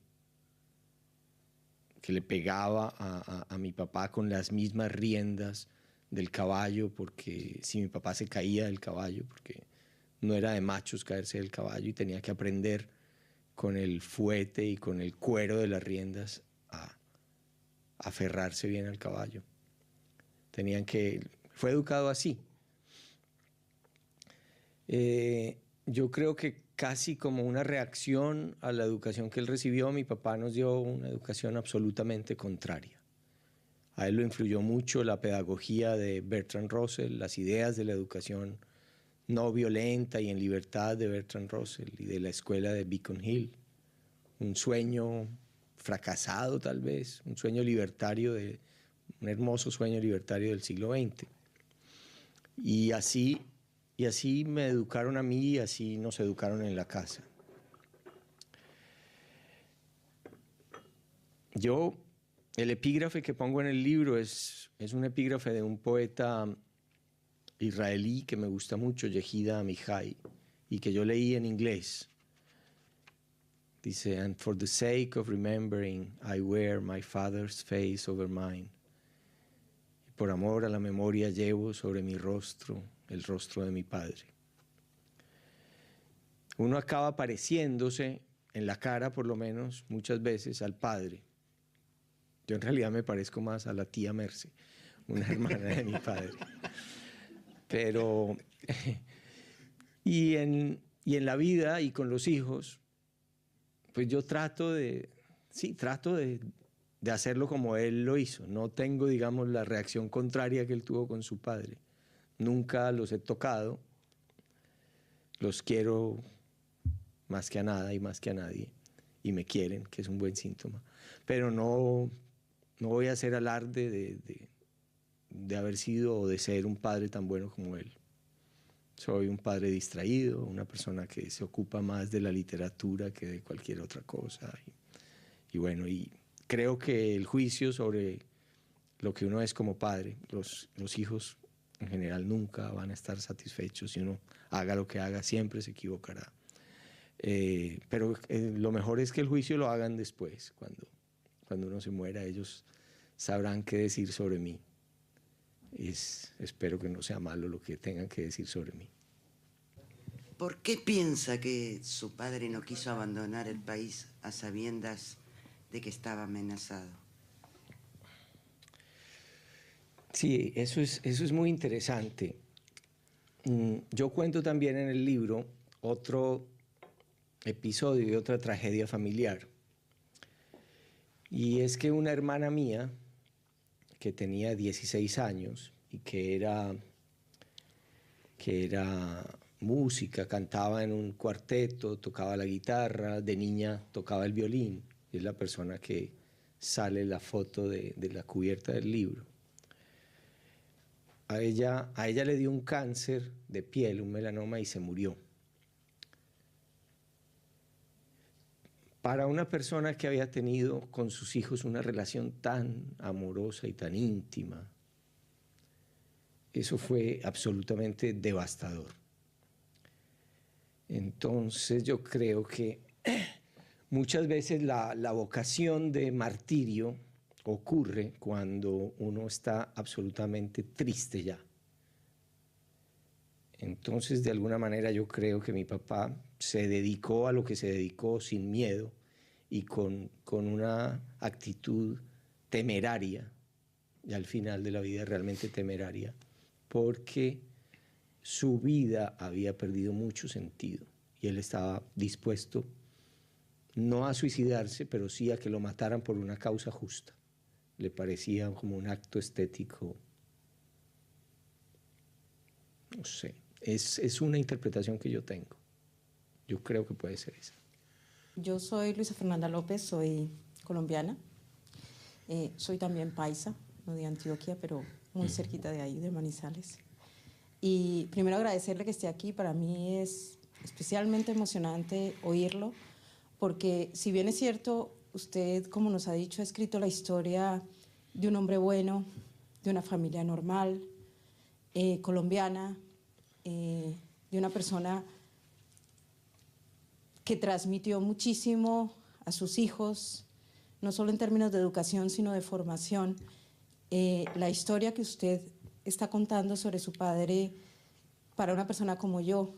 que le pegaba a mi papá con las mismas riendas del caballo, porque si mi papá se caía del caballo, porque no era de machos caerse del caballo y tenía que aprender con el fuete y con el cuero de las riendas a aferrarse bien al caballo. Fue educado así. Yo creo que casi como una reacción a la educación que él recibió, mi papá nos dio una educación absolutamente contraria. A él lo influyó mucho la pedagogía de Bertrand Russell, las ideas de la educación no violenta y en libertad de Bertrand Russell y de la escuela de Beacon Hill. Un sueño fracasado tal vez, un hermoso sueño libertario del siglo XX. Y así me educaron a mí y así nos educaron en la casa. El epígrafe que pongo en el libro es un epígrafe de un poeta israelí que me gusta mucho, Yehida Amichai, y que yo leí en inglés. Dice, and for the sake of remembering, I wear my father's face over mine. Y por amor a la memoria llevo sobre mi rostro el rostro de mi padre. Uno acaba pareciéndose, en la cara por lo menos, muchas veces al padre. Yo en realidad me parezco más a la tía Merce, una hermana de mi padre. Pero, y en la vida y con los hijos, pues yo trato de hacerlo como él lo hizo. No tengo, digamos, la reacción contraria que él tuvo con su padre. Nunca los he tocado. Los quiero más que a nada y más que a nadie. Y me quieren, que es un buen síntoma. Pero no voy a hacer alarde de haber sido o de ser un padre tan bueno como él. Soy un padre distraído, una persona que se ocupa más de la literatura que de cualquier otra cosa. Y bueno, y creo que el juicio sobre lo que uno es como padre, los hijos en general nunca van a estar satisfechos. Si uno haga lo que haga, siempre se equivocará. Pero lo mejor es que el juicio lo hagan después, cuando uno se muera, ellos sabrán qué decir sobre mí. Espero que no sea malo lo que tengan que decir sobre mí. ¿Por qué piensa que su padre no quiso abandonar el país a sabiendas de que estaba amenazado? Sí, eso es muy interesante. Yo cuento también en el libro otro episodio de otra tragedia familiar. Y es que una hermana mía, que tenía 16 años y que era música, cantaba en un cuarteto, tocaba la guitarra, de niña tocaba el violín. Es la persona que sale en la foto de la cubierta del libro. A ella le dio un cáncer de piel, un melanoma, y se murió. Para una persona que había tenido con sus hijos una relación tan amorosa y tan íntima, eso fue absolutamente devastador. Entonces yo creo que muchas veces la vocación de martirio ocurre cuando uno está absolutamente triste ya. Entonces, de alguna manera, yo creo que mi papá se dedicó a lo que se dedicó sin miedo y con una actitud temeraria, y al final de la vida realmente temeraria, porque su vida había perdido mucho sentido y él estaba dispuesto no a suicidarse, pero sí a que lo mataran por una causa justa. Le parecía como un acto estético, no sé. Es una interpretación que yo tengo. Yo creo que puede ser esa. Yo soy Luisa Fernanda López, soy colombiana. Soy también paisa, no de Antioquia, pero muy cerquita de ahí, de Manizales. Y primero agradecerle que esté aquí. Para mí es especialmente emocionante oírlo, porque si bien es cierto, usted, como nos ha dicho, ha escrito la historia de un hombre bueno, de una familia normal, colombiana, de una persona que transmitió muchísimo a sus hijos, no solo en términos de educación, sino de formación. La historia que usted está contando sobre su padre, para una persona como yo,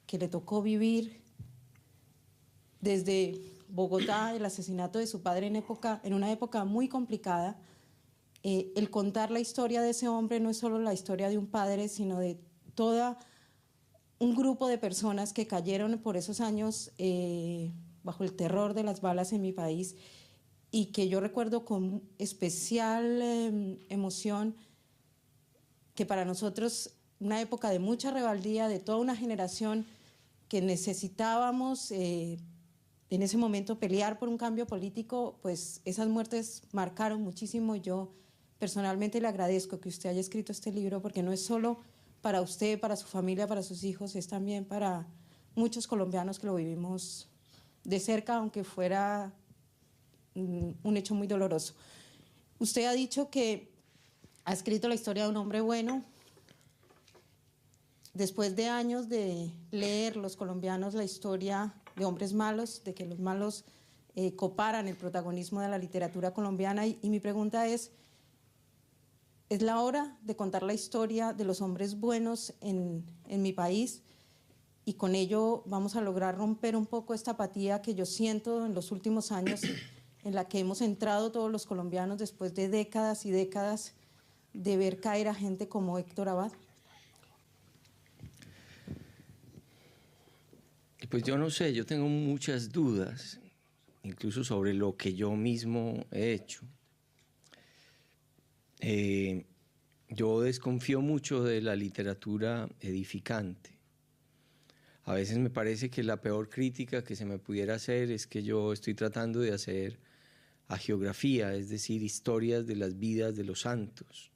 que le tocó vivir desde Bogotá el asesinato de su padre en una época muy complicada, el contar la historia de ese hombre no es solo la historia de un padre, sino de todo un grupo de personas que cayeron por esos años bajo el terror de las balas en mi país, y que yo recuerdo con especial emoción que para nosotros, una época de mucha rebeldía, de toda una generación que necesitábamos en ese momento pelear por un cambio político, pues esas muertes marcaron muchísimo. Yo personalmente le agradezco que usted haya escrito este libro, porque no es solo para usted, para su familia, para sus hijos, es también para muchos colombianos que lo vivimos de cerca, aunque fuera un hecho muy doloroso. Usted ha dicho que ha escrito la historia de un hombre bueno, después de años de leer los colombianos la historia de hombres malos, de que los malos coparan el protagonismo de la literatura colombiana, y mi pregunta ¿es la hora de contar la historia de los hombres buenos en mi país? Y con ello vamos a lograr romper un poco esta apatía que yo siento en los últimos años, en la que hemos entrado todos los colombianos después de décadas y décadas de ver caer a gente como Héctor Abad. Pues yo no sé, yo tengo muchas dudas, incluso sobre lo que yo mismo he hecho. Yo desconfío mucho de la literatura edificante. A veces me parece que la peor crítica que se me pudiera hacer es que yo estoy tratando de hacer hagiografía, es decir, historias de las vidas de los santos,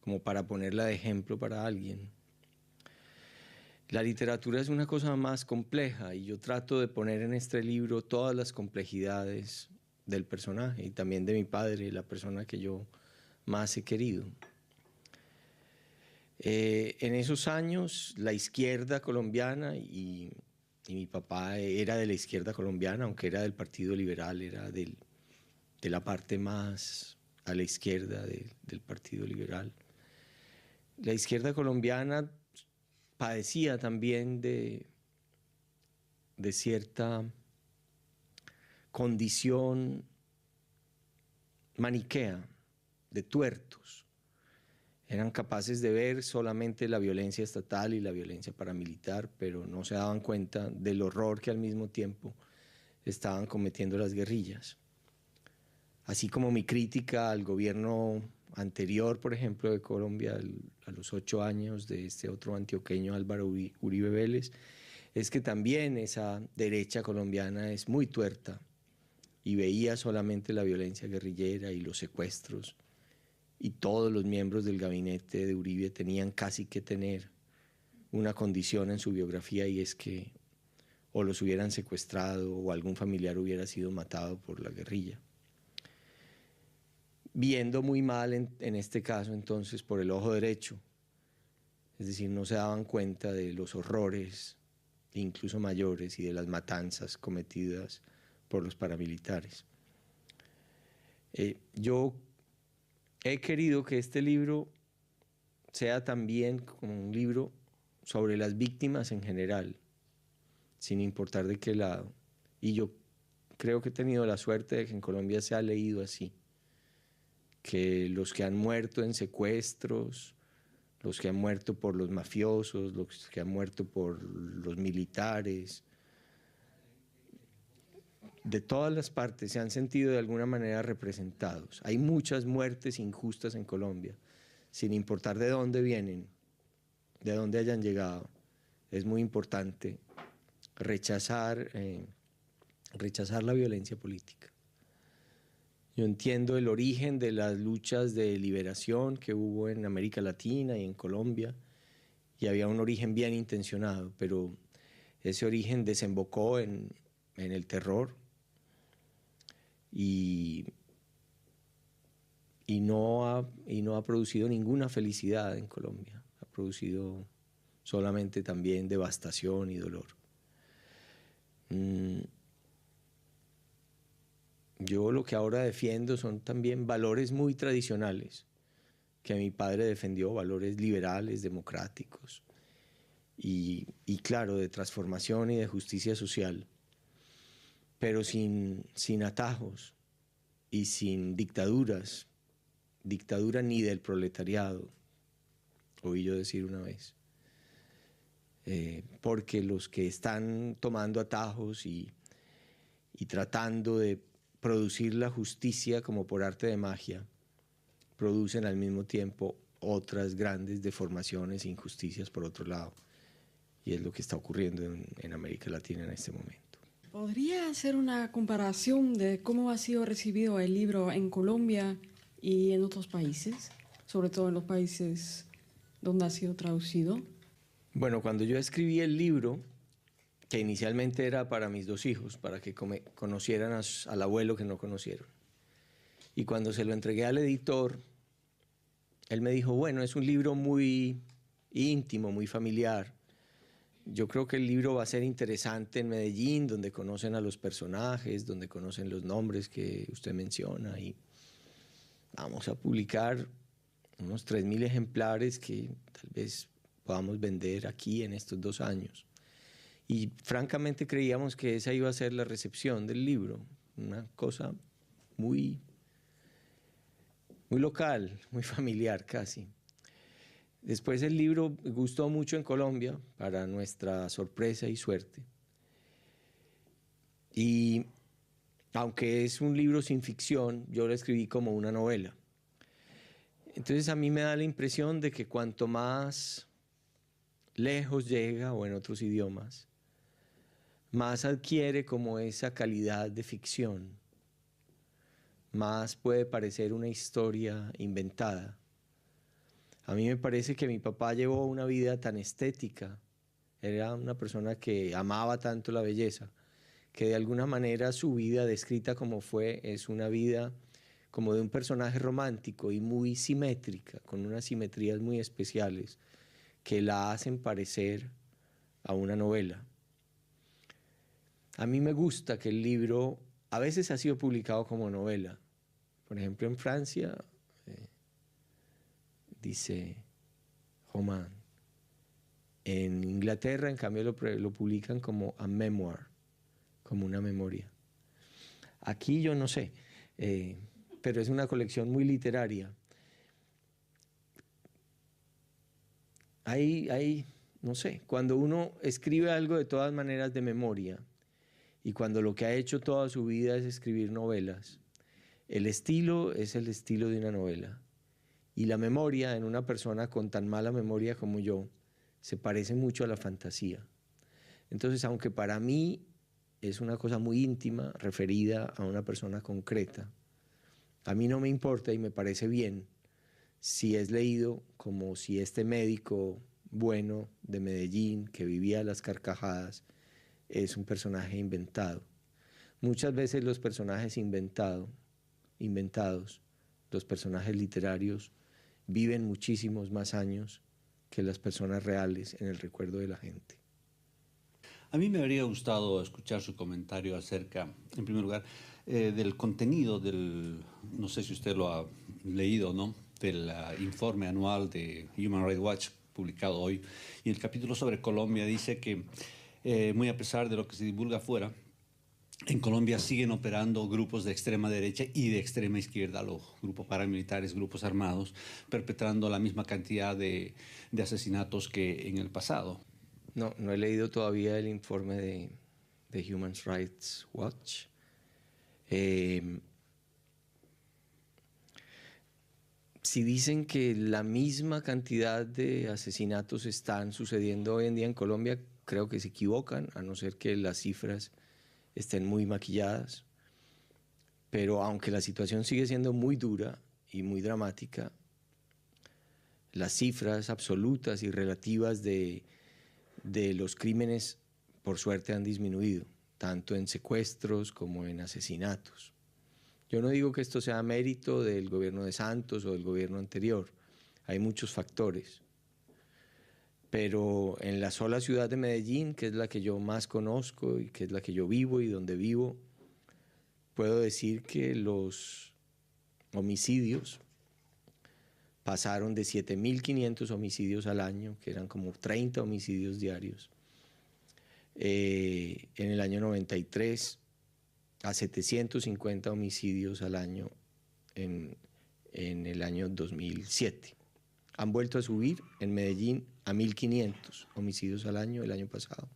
como para ponerla de ejemplo para alguien. La literatura es una cosa más compleja y yo trato de poner en este libro todas las complejidades del personaje y también de mi padre, la persona que yo más he querido. En esos años, la izquierda colombiana, y mi papá era de la izquierda colombiana, aunque era del Partido Liberal, era de la parte más a la izquierda del Partido Liberal. La izquierda colombiana padecía también de cierta condición maniquea, de tuertos. Eran capaces de ver solamente la violencia estatal y la violencia paramilitar, pero no se daban cuenta del horror que al mismo tiempo estaban cometiendo las guerrillas. Así como mi crítica al gobierno anterior, por ejemplo, de Colombia, a los 8 años de este otro antioqueño, Álvaro Uribe Vélez, es que también esa derecha colombiana es muy tuerta y veía solamente la violencia guerrillera y los secuestros, y todos los miembros del gabinete de Uribe tenían casi que tener una condición en su biografía, y es que o los hubieran secuestrado o algún familiar hubiera sido matado por la guerrilla. Viendo muy mal en este caso entonces por el ojo derecho, es decir, no se daban cuenta de los horrores incluso mayores y de las matanzas cometidas por los paramilitares. Yo he querido que este libro sea también como un libro sobre las víctimas en general, sin importar de qué lado. Y yo creo que he tenido la suerte de que en Colombia se ha leído así, que los que han muerto en secuestros, los que han muerto por los mafiosos, los que han muerto por los militares, de todas las partes se han sentido de alguna manera representados. Hay muchas muertes injustas en Colombia, sin importar de dónde vienen, de dónde hayan llegado. Es muy importante rechazar la violencia política. Yo entiendo el origen de las luchas de liberación que hubo en América Latina y en Colombia, y había un origen bien intencionado, pero ese origen desembocó en el terror y no ha producido ninguna felicidad en Colombia. Ha producido solamente también devastación y dolor. Yo lo que ahora defiendo son también valores muy tradicionales que mi padre defendió, valores liberales, democráticos y claro, de transformación y de justicia social, pero sin atajos y sin dictaduras, dictadura ni del proletariado, oí yo decir una vez, porque los que están tomando atajos y tratando de producir la justicia como por arte de magia, producen al mismo tiempo otras grandes deformaciones e injusticias por otro lado. Y es lo que está ocurriendo en América Latina en este momento. ¿Podría hacer una comparación de cómo ha sido recibido el libro en Colombia y en otros países, sobre todo en los países donde ha sido traducido? Bueno, cuando yo escribí el libro, que inicialmente era para mis 2 hijos, para que conocieran al abuelo que no conocieron. Y cuando se lo entregué al editor, él me dijo, bueno, es un libro muy íntimo, muy familiar. Yo creo que el libro va a ser interesante en Medellín, donde conocen a los personajes, donde conocen los nombres que usted menciona, y vamos a publicar unos 3.000 ejemplares que tal vez podamos vender aquí en estos 2 años. Y francamente creíamos que esa iba a ser la recepción del libro, una cosa muy, muy local, muy familiar casi. Después el libro gustó mucho en Colombia, para nuestra sorpresa y suerte. Y aunque es un libro sin ficción, yo lo escribí como una novela. Entonces a mí me da la impresión de que cuanto más lejos llega, o en otros idiomas, más adquiere como esa calidad de ficción, más puede parecer una historia inventada. A mí me parece que mi papá llevó una vida tan estética, era una persona que amaba tanto la belleza, que de alguna manera su vida descrita como fue es una vida como de un personaje romántico y muy simétrica, con unas simetrías muy especiales que la hacen parecer a una novela. A mí me gusta que el libro a veces ha sido publicado como novela. Por ejemplo, en Francia dice Roman. En Inglaterra, en cambio, lo publican como a memoir, como una memoria. Aquí yo no sé, pero es una colección muy literaria. No sé, cuando uno escribe algo de todas maneras de memoria, y cuando lo que ha hecho toda su vida es escribir novelas, el estilo es el estilo de una novela. Y la memoria en una persona con tan mala memoria como yo se parece mucho a la fantasía. Entonces, aunque para mí es una cosa muy íntima, referida a una persona concreta, a mí no me importa y me parece bien si es leído como si este médico bueno de Medellín, que vivía a las carcajadas, es un personaje inventado. Muchas veces los personajes inventados, los personajes literarios, viven muchísimos más años que las personas reales en el recuerdo de la gente. A mí me habría gustado escuchar su comentario acerca, en primer lugar, del contenido no sé si usted lo ha leído, ¿no?, del informe anual de Human Rights Watch publicado hoy. Y el capítulo sobre Colombia dice que, muy a pesar de lo que se divulga afuera, en Colombia siguen operando grupos de extrema derecha y de extrema izquierda, los grupos paramilitares, grupos armados, perpetrando la misma cantidad de asesinatos que en el pasado. No he leído todavía el informe de Human Rights Watch. Si dicen que la misma cantidad de asesinatos están sucediendo hoy en día en Colombia, creo que se equivocan, a no ser que las cifras estén muy maquilladas. Pero aunque la situación sigue siendo muy dura y muy dramática, las cifras absolutas y relativas de los crímenes, por suerte, han disminuido, tanto en secuestros como en asesinatos. Yo no digo que esto sea mérito del gobierno de Santos o del gobierno anterior, hay muchos factores. Pero en la sola ciudad de Medellín, que es la que yo más conozco y que es la que yo vivo y donde vivo, puedo decir que los homicidios pasaron de 7.500 homicidios al año, que eran como 30 homicidios diarios, en el año 93, a 750 homicidios al año en el año 2007. Han vuelto a subir en Medellín a 1.500 homicidios al año el año pasado.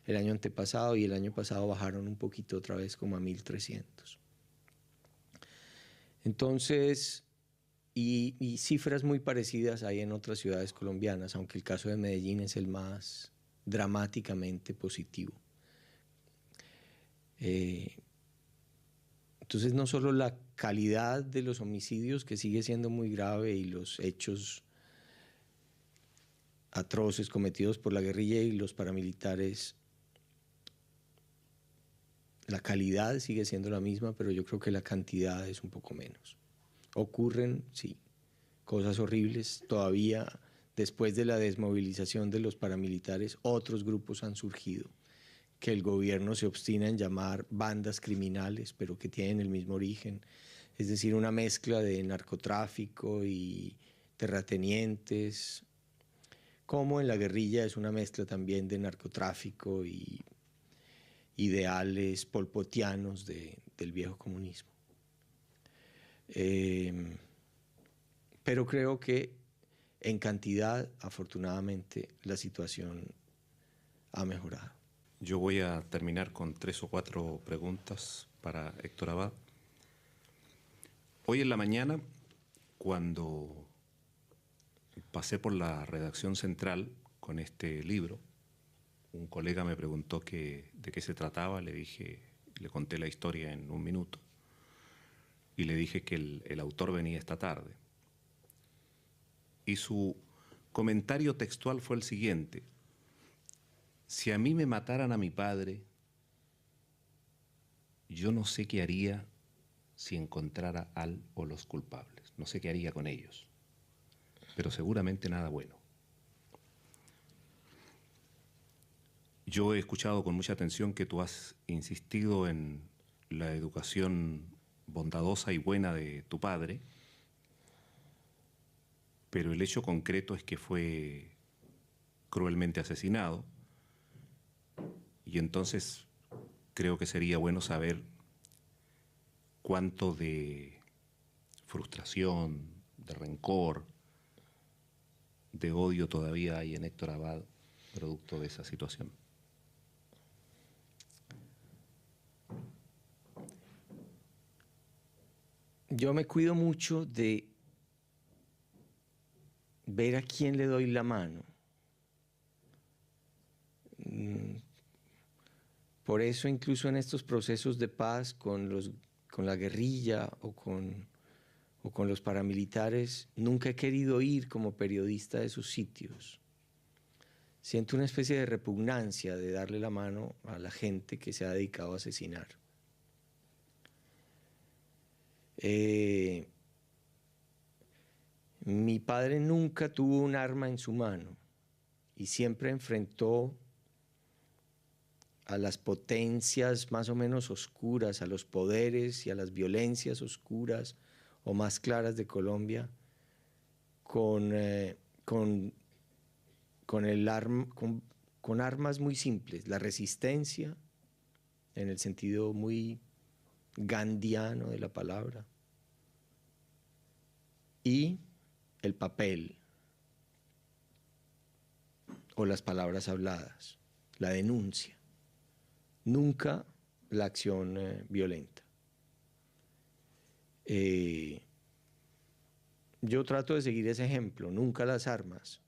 El año antepasado y el año pasado bajaron un poquito otra vez, como a 1.300. Entonces, y cifras muy parecidas hay en otras ciudades colombianas, aunque el caso de Medellín es el más dramáticamente positivo. Entonces, no solo la calidad de los homicidios, que sigue siendo muy grave, y los hechos atroces cometidos por la guerrilla y los paramilitares, la calidad sigue siendo la misma, pero yo creo que la cantidad es un poco menos. Ocurren, sí, cosas horribles todavía después de la desmovilización de los paramilitares, otros grupos han surgido que el gobierno se obstina en llamar bandas criminales, pero que tienen el mismo origen, es decir, una mezcla de narcotráfico y terratenientes, como en la guerrilla es una mezcla también de narcotráfico y ideales polpotianos del viejo comunismo. Pero creo que en cantidad, afortunadamente, la situación ha mejorado. Yo voy a terminar con 3 o 4 preguntas para Héctor Abad. Hoy en la mañana, cuando pasé por la redacción central con este libro, un colega me preguntó de qué se trataba, le conté la historia en 1 minuto y le dije que el autor venía esta tarde. Y su comentario textual fue el siguiente: si a mí me mataran a mi padre, yo no sé qué haría si encontrara al o los culpables. No sé qué haría con ellos, pero seguramente nada bueno. Yo he escuchado con mucha atención que tú has insistido en la educación bondadosa y buena de tu padre, pero el hecho concreto es que fue cruelmente asesinado, y entonces creo que sería bueno saber cuánto de frustración, de rencor, de odio todavía hay en Héctor Abad, producto de esa situación. Yo me cuido mucho de ver a quién le doy la mano. Por eso incluso en estos procesos de paz con la guerrilla o con los paramilitares, nunca he querido ir como periodista a esos sitios. Siento una especie de repugnancia de darle la mano a la gente que se ha dedicado a asesinar. Mi padre nunca tuvo un arma en su mano y siempre enfrentó a las potencias más o menos oscuras, a los poderes y a las violencias oscuras o más claras de Colombia con armas muy simples, la resistencia en el sentido muy gandhiano de la palabra y el papel o las palabras habladas, la denuncia, nunca la acción violenta. Yo trato de seguir ese ejemplo, nunca las armas,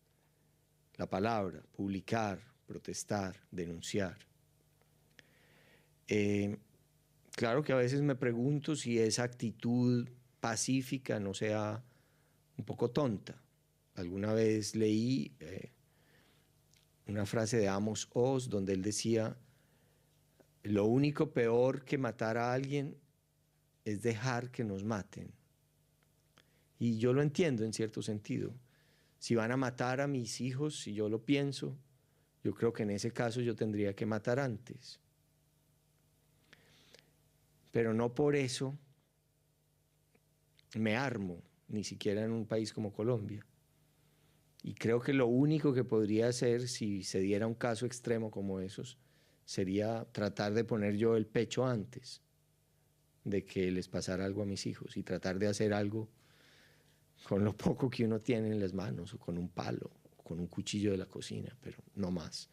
la palabra, publicar, protestar, denunciar. Claro que a veces me pregunto si esa actitud pacífica no sea un poco tonta. Alguna vez leí una frase de Amos Oz donde él decía: lo único peor que matar a alguien es dejar que nos maten. Y yo lo entiendo en cierto sentido. Si van a matar a mis hijos, si yo lo pienso, yo creo que en ese caso yo tendría que matar antes. Pero no por eso me armo, ni siquiera en un país como Colombia. Y creo que lo único que podría hacer si se diera un caso extremo como esos sería tratar de poner yo el pecho antes de que les pasara algo a mis hijos y tratar de hacer algo con lo poco que uno tiene en las manos, o con un palo, o con un cuchillo de la cocina, pero no más.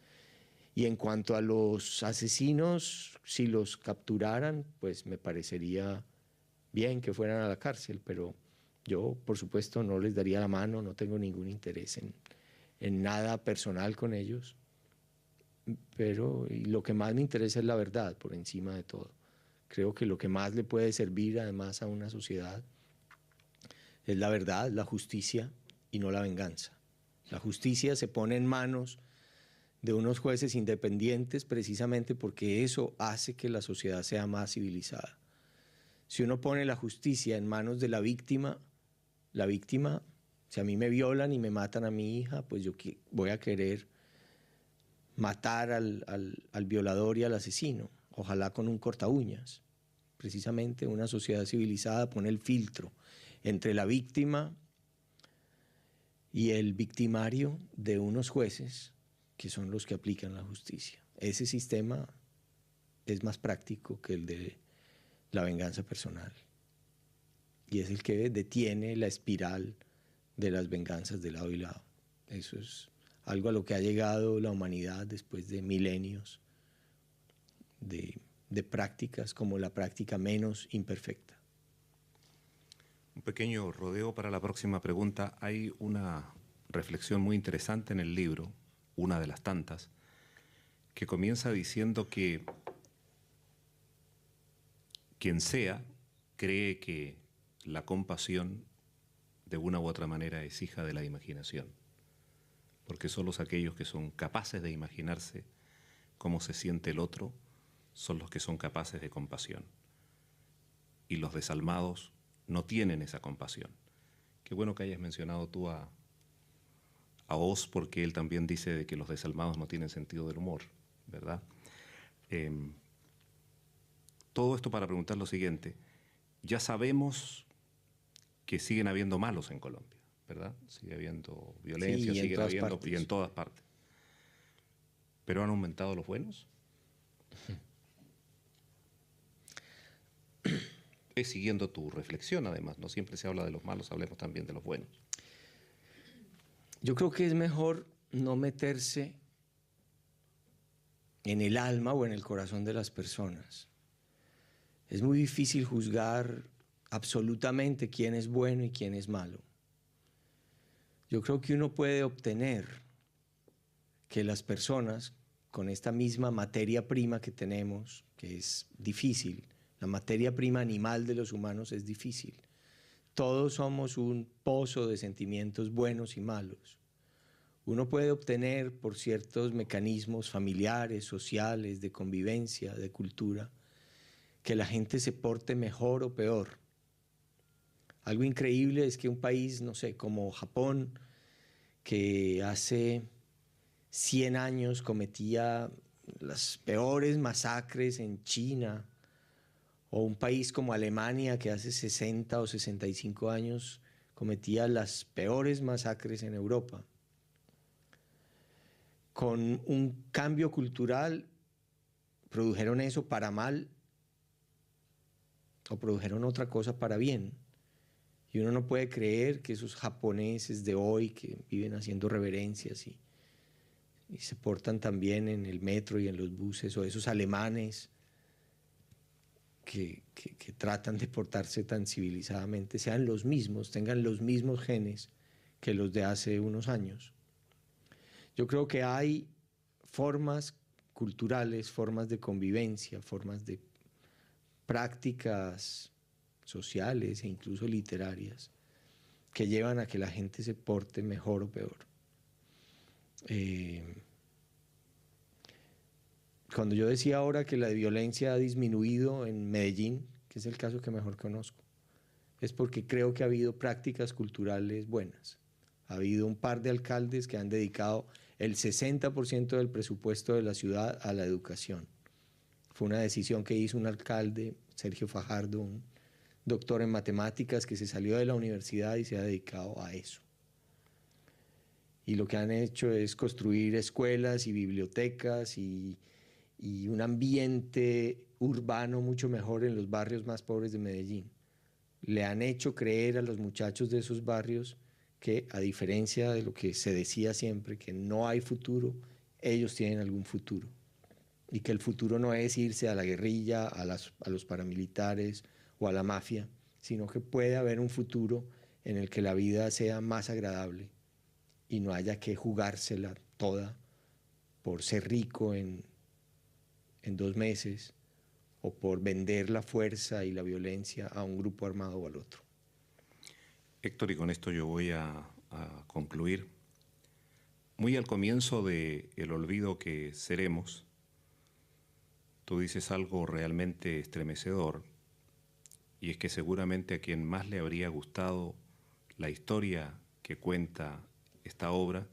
Y en cuanto a los asesinos, si los capturaran, pues me parecería bien que fueran a la cárcel, pero yo, por supuesto, no les daría la mano, no tengo ningún interés en nada personal con ellos, pero lo que más me interesa es la verdad por encima de todo. Creo que lo que más le puede servir además a una sociedad es la verdad, la justicia y no la venganza. La justicia se pone en manos de unos jueces independientes precisamente porque eso hace que la sociedad sea más civilizada. Si uno pone la justicia en manos de la víctima Si a mí me violan y me matan a mi hija, pues yo voy a querer matar al violador y al asesino, ojalá con un corta uñas. Precisamente una sociedad civilizada pone el filtro entre la víctima y el victimario de unos jueces que son los que aplican la justicia. Ese sistema es más práctico que el de la venganza personal y es el que detiene la espiral de las venganzas de lado y lado. Eso es algo a lo que ha llegado la humanidad después de milenios de prácticas como la práctica menos imperfecta. Un pequeño rodeo para la próxima pregunta. Hay una reflexión muy interesante en el libro, una de las tantas, que comienza diciendo que quien sea cree que la compasión de una u otra manera es hija de la imaginación, porque solo aquellos que son capaces de imaginarse cómo se siente el otro son los que son capaces de compasión. Y los desalmados no tienen esa compasión. Qué bueno que hayas mencionado tú a Oz, porque él también dice de que los desalmados no tienen sentido del humor, ¿verdad? Todo esto para preguntar lo siguiente. Ya sabemos que siguen habiendo malos en Colombia, ¿verdad? Sigue habiendo violencia, sí, sigue habiendo y en todas partes. ¿Pero han aumentado los buenos? Es siguiendo tu reflexión, además. No siempre se habla de los malos, hablemos también de los buenos. Yo creo que es mejor no meterse en el alma o en el corazón de las personas. Es muy difícil juzgar absolutamente quién es bueno y quién es malo. Yo creo que uno puede obtener que las personas, con esta misma materia prima que tenemos, que es difícil, la materia prima animal de los humanos es difícil. Todos somos un pozo de sentimientos buenos y malos. Uno puede obtener por ciertos mecanismos familiares, sociales, de convivencia, de cultura, que la gente se porte mejor o peor. Algo increíble es que un país, no sé, como Japón, que hace 100 años cometía las peores masacres en China, o un país como Alemania, que hace 60 o 65 años cometía las peores masacres en Europa. Con un cambio cultural produjeron eso para mal o produjeron otra cosa para bien. Y uno no puede creer que esos japoneses de hoy que viven haciendo reverencias y se portan tan bien en el metro y en los buses, o esos alemanes que tratan de portarse tan civilizadamente, sean los mismos, tengan los mismos genes que los de hace unos años. Yo creo que hay formas culturales, formas de convivencia, formas de prácticas sociales e incluso literarias que llevan a que la gente se porte mejor o peor. Cuando yo decía ahora que la violencia ha disminuido en Medellín, que es el caso que mejor conozco, es porque creo que ha habido prácticas culturales buenas. Ha habido un par de alcaldes que han dedicado el 60% del presupuesto de la ciudad a la educación. Fue una decisión que hizo un alcalde, Sergio Fajardo, un doctor en matemáticas que se salió de la universidad y se ha dedicado a eso. Y lo que han hecho es construir escuelas y bibliotecas y un ambiente urbano mucho mejor en los barrios más pobres de Medellín. Le han hecho creer a los muchachos de esos barrios que, a diferencia de lo que se decía siempre, que no hay futuro, ellos tienen algún futuro. Y que el futuro no es irse a la guerrilla, a los paramilitares o a la mafia, sino que puede haber un futuro en el que la vida sea más agradable y no haya que jugársela toda por ser rico en 2 meses o por vender la fuerza y la violencia a un grupo armado o al otro. Héctor, y con esto yo voy a concluir. Muy al comienzo de El olvido que seremos, tú dices algo realmente estremecedor, y es que seguramente a quien más le habría gustado la historia que que cuenta esta obra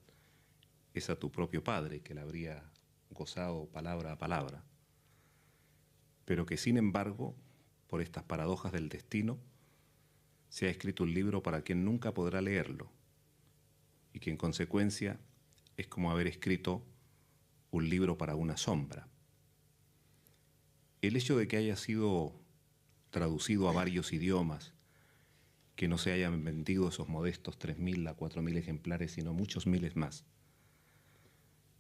es a tu propio padre, que la habría gozado palabra a palabra, pero que sin embargo, por estas paradojas del destino, se ha escrito un libro para quien nunca podrá leerlo, y que en consecuencia es como haber escrito un libro para una sombra. El hecho de que haya sido traducido a varios idiomas, que no se hayan vendido esos modestos 3.000 a 4.000 ejemplares, sino muchos miles más,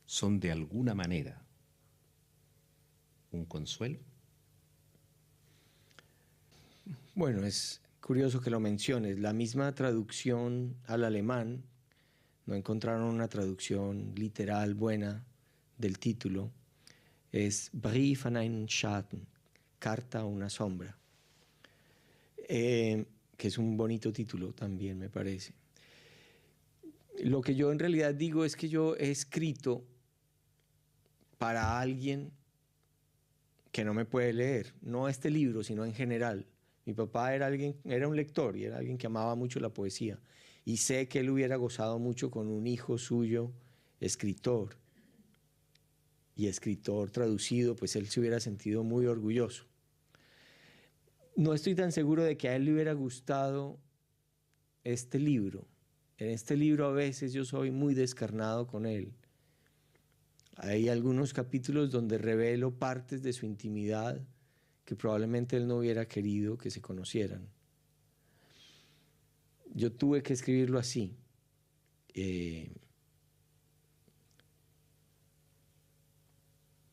son de alguna manera un consuelo. Bueno, es curioso que lo menciones. La misma traducción al alemán, no encontraron una traducción literal buena del título, es Brief an einen Schatten, carta a una sombra, que es un bonito título también, me parece. Lo que yo en realidad digo es que yo he escrito para alguien que no me puede leer, no este libro, sino en general. Mi papá era un lector y era alguien que amaba mucho la poesía. Y sé que él hubiera gozado mucho con un hijo suyo, escritor, y escritor traducido, pues él se hubiera sentido muy orgulloso. No estoy tan seguro de que a él le hubiera gustado este libro. En este libro a veces yo soy muy descarnado con él. Hay algunos capítulos donde revelo partes de su intimidad que probablemente él no hubiera querido que se conocieran. Yo tuve que escribirlo así.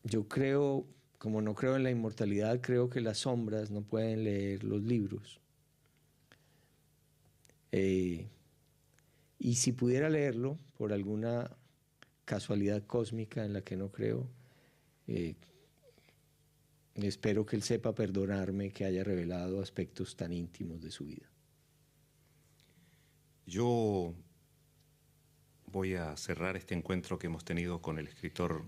Yo creo, como no creo en la inmortalidad, creo que las sombras no pueden leer los libros. Y si pudiera leerlo, por alguna casualidad cósmica en la que no creo, espero que él sepa perdonarme que haya revelado aspectos tan íntimos de su vida. Yo voy a cerrar este encuentro que hemos tenido con el escritor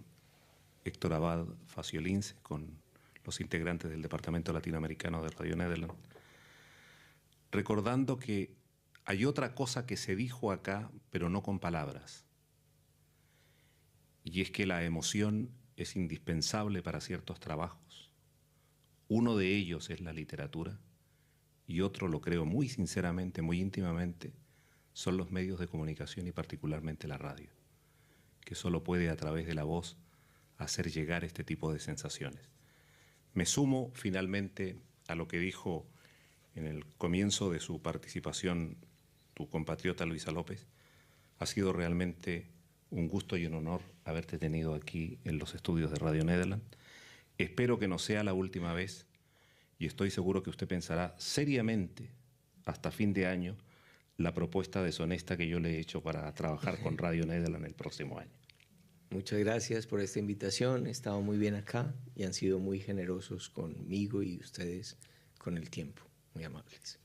Héctor Abad Faciolince, con los integrantes del Departamento Latinoamericano de Radio Nederland, recordando que hay otra cosa que se dijo acá, pero no con palabras, y es que la emoción es indispensable para ciertos trabajos. Uno de ellos es la literatura, y otro, lo creo muy sinceramente, muy íntimamente, son los medios de comunicación y particularmente la radio, que solo puede a través de la voz hacer llegar este tipo de sensaciones. Me sumo finalmente a lo que dijo en el comienzo de su participación tu compatriota Luisa López. Ha sido realmente un gusto y un honor haberte tenido aquí en los estudios de Radio Nederland. Espero que no sea la última vez y estoy seguro que usted pensará seriamente hasta fin de año la propuesta deshonesta que yo le he hecho para trabajar con Radio Nederland el próximo año. Muchas gracias por esta invitación. He estado muy bien acá y han sido muy generosos conmigo y ustedes con el tiempo. Muy amables.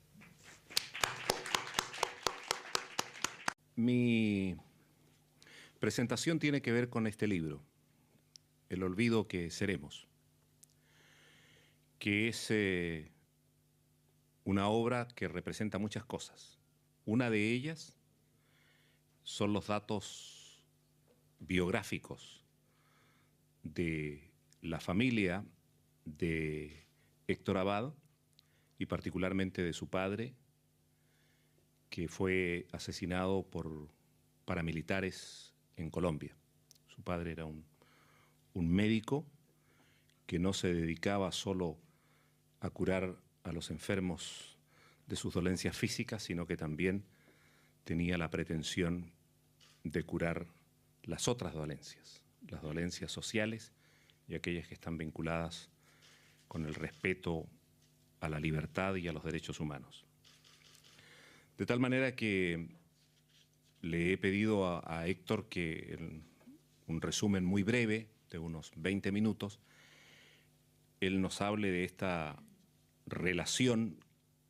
Mi presentación tiene que ver con este libro, El olvido que seremos, que es una obra que representa muchas cosas. Una de ellas son los datos biográficos de la familia de Héctor Abad y particularmente de su padre, que fue asesinado por paramilitares en Colombia. Su padre era un médico que no se dedicaba solo a curar a los enfermos de sus dolencias físicas, sino que también tenía la pretensión de curar las otras dolencias, las dolencias sociales y aquellas que están vinculadas con el respeto a la libertad y a los derechos humanos. De tal manera que le he pedido a Héctor que en un resumen muy breve, de unos 20 minutos, él nos hable de esta relación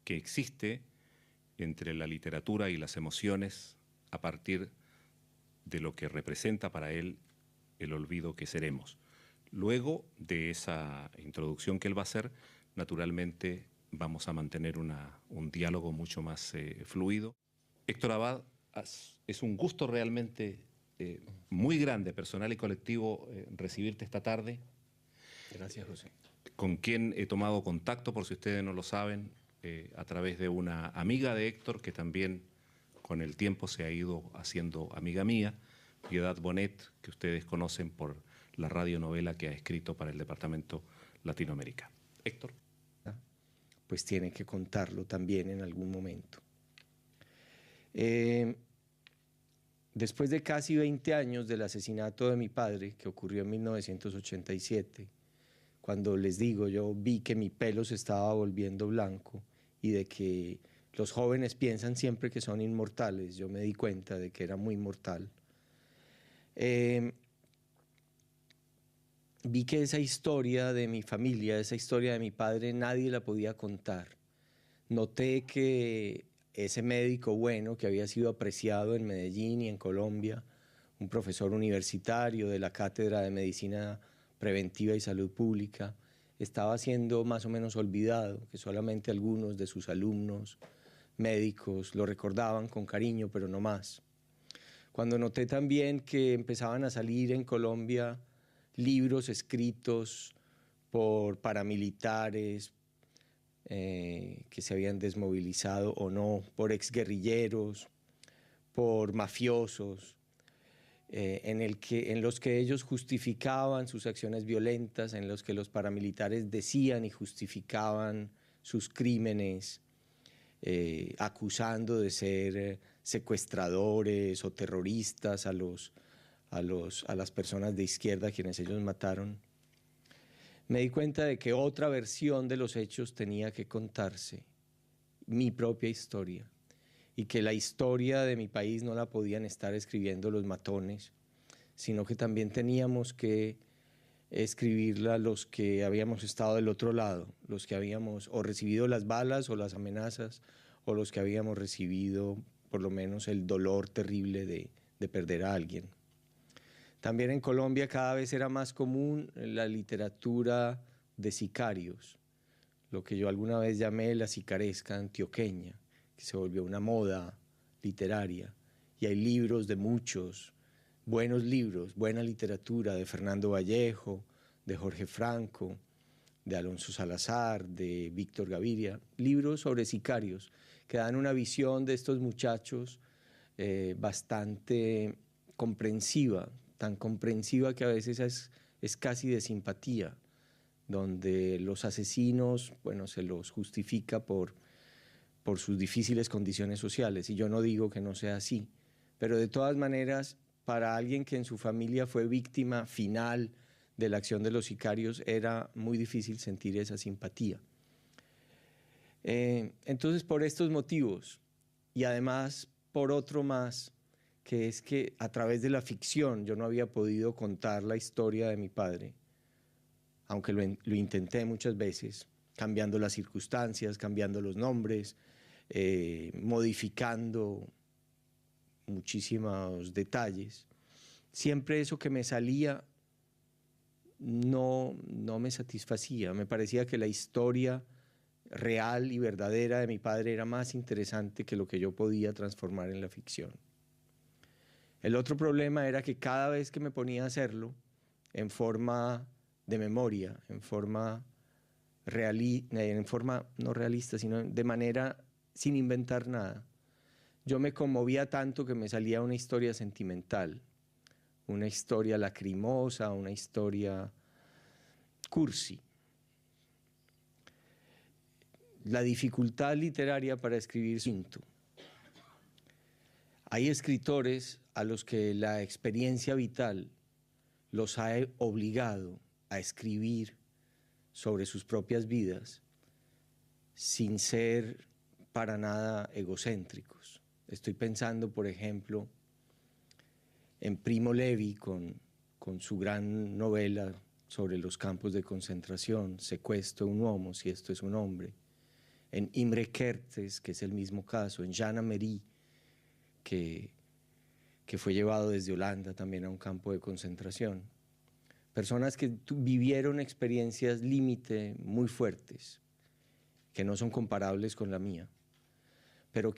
que existe entre la literatura y las emociones a partir de lo que representa para él el olvido que seremos. Luego de esa introducción que él va a hacer, naturalmente vamos a mantener un diálogo mucho más fluido. Héctor Abad Es un gusto realmente muy grande, personal y colectivo, recibirte esta tarde. Gracias, José. Con quien he tomado contacto, por si ustedes no lo saben, a través de una amiga de Héctor, que también con el tiempo se ha ido haciendo amiga mía, Piedad Bonet, que ustedes conocen por la radionovela que ha escrito para el Departamento Latinoamericano. Héctor. Pues tiene que contarlo también en algún momento. Después de casi 20 años del asesinato de mi padre, que ocurrió en 1987, cuando les digo, yo vi que mi pelo se estaba volviendo blanco y de que los jóvenes piensan siempre que son inmortales, yo me di cuenta de que era muy mortal. Vi que esa historia de mi familia, esa historia de mi padre, nadie la podía contar. Noté que ese médico bueno que había sido apreciado en Medellín y en Colombia, un profesor universitario de la Cátedra de Medicina Preventiva y Salud Pública, estaba siendo más o menos olvidado, que solamente algunos de sus alumnos médicos lo recordaban con cariño, pero no más. Cuando noté también que empezaban a salir en Colombia libros escritos por paramilitares que se habían desmovilizado o no, por exguerrilleros, por mafiosos, en los que ellos justificaban sus acciones violentas, en los que los paramilitares decían y justificaban sus crímenes, acusando de ser secuestradores o terroristas a las personas de izquierda a quienes ellos mataron. Me di cuenta de que otra versión de los hechos tenía que contarse, mi propia historia, y que la historia de mi país no la podían estar escribiendo los matones, sino que también teníamos que escribirla los que habíamos estado del otro lado, los que habíamos o recibido las balas o las amenazas, o los que habíamos recibido por lo menos el dolor terrible de perder a alguien. También en Colombia cada vez era más común la literatura de sicarios, lo que yo alguna vez llamé la sicaresca antioqueña, que se volvió una moda literaria. Y hay libros de muchos, buenos libros, buena literatura de Fernando Vallejo, de Jorge Franco, de Alonso Salazar, de Víctor Gaviria, libros sobre sicarios que dan una visión de estos muchachos bastante comprensiva, tan comprensiva que a veces es casi de simpatía, donde los asesinos, bueno, se los justifica por sus difíciles condiciones sociales, y yo no digo que no sea así, pero de todas maneras, para alguien que en su familia fue víctima final de la acción de los sicarios, era muy difícil sentir esa simpatía. Entonces, por estos motivos, y además por otro más, que es que a través de la ficción yo no había podido contar la historia de mi padre, aunque lo intenté muchas veces, cambiando las circunstancias, cambiando los nombres, modificando muchísimos detalles. Siempre eso que me salía no me satisfacía. Me parecía que la historia real y verdadera de mi padre era más interesante que lo que yo podía transformar en la ficción. El otro problema era que cada vez que me ponía a hacerlo, en forma de memoria, en forma no realista, sino de manera sin inventar nada, yo me conmovía tanto que me salía una historia sentimental, una historia lacrimosa, una historia cursi. La dificultad literaria para escribir cinto. Hay escritores a los que la experiencia vital los ha obligado a escribir sobre sus propias vidas sin ser para nada egocéntricos. Estoy pensando, por ejemplo, en Primo Levi con su gran novela sobre los campos de concentración, Se questo è un uomo, si esto es un hombre, en Imre Kertész, que es el mismo caso, en Jean Améry, que fue llevado desde Holanda también a un campo de concentración. Personas que vivieron experiencias límite muy fuertes, que no son comparables con la mía, pero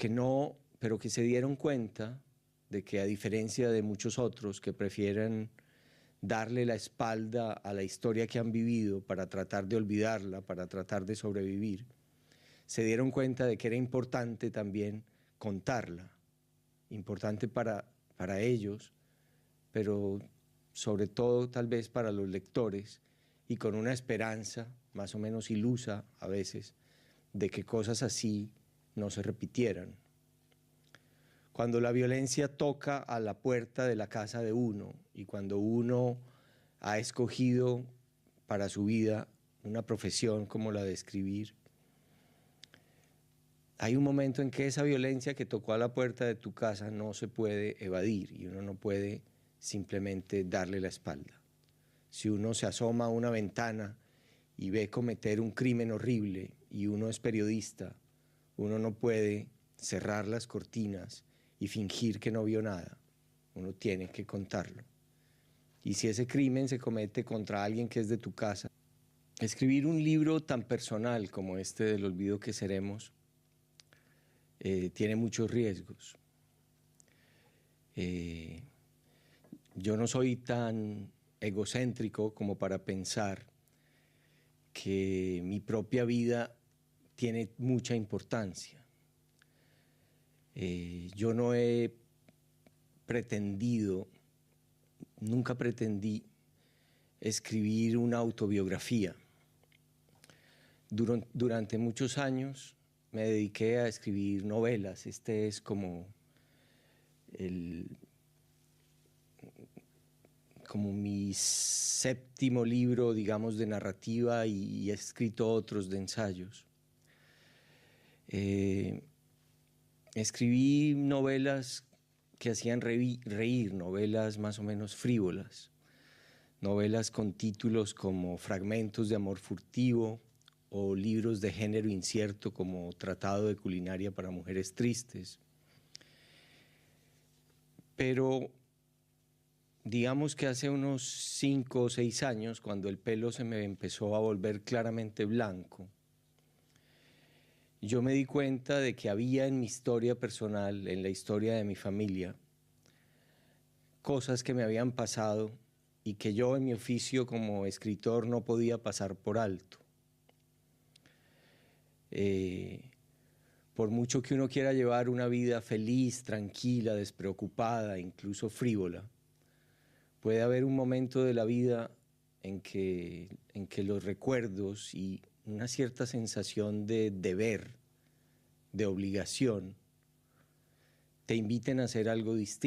pero que se dieron cuenta de que, a diferencia de muchos otros que prefieren darle la espalda a la historia que han vivido para tratar de olvidarla, para tratar de sobrevivir, se dieron cuenta de que era importante también contarla, importante para ellos, pero sobre todo tal vez para los lectores, y con una esperanza más o menos ilusa a veces de que cosas así no se repitieran. Cuando la violencia toca a la puerta de la casa de uno y cuando uno ha escogido para su vida una profesión como la de escribir, hay un momento en que esa violencia que tocó a la puerta de tu casa no se puede evadir y uno no puede simplemente darle la espalda. Si uno se asoma a una ventana y ve cometer un crimen horrible y uno es periodista, uno no puede cerrar las cortinas y fingir que no vio nada. Uno tiene que contarlo. Y si ese crimen se comete contra alguien que es de tu casa, escribir un libro tan personal como este del olvido que seremos tiene muchos riesgos. Yo no soy tan egocéntrico como para pensar que mi propia vida tiene mucha importancia. Yo no he pretendido, nunca pretendí escribir una autobiografía. Durante muchos años me dediqué a escribir novelas. Este es como mi séptimo libro, digamos, de narrativa, y he escrito otros de ensayos. Escribí novelas que hacían reír, novelas más o menos frívolas, novelas con títulos como Fragmentos de amor furtivo o libros de género incierto como Tratado de culinaria para mujeres tristes. Pero digamos que hace unos 5 o 6 años, cuando el pelo se me empezó a volver claramente blanco, yo me di cuenta de que había en mi historia personal, en la historia de mi familia, cosas que me habían pasado y que yo en mi oficio como escritor no podía pasar por alto. Por mucho que uno quiera llevar una vida feliz, tranquila, despreocupada, incluso frívola, puede haber un momento de la vida en que los recuerdos y una cierta sensación de deber, de obligación, te inviten a hacer algo distinto.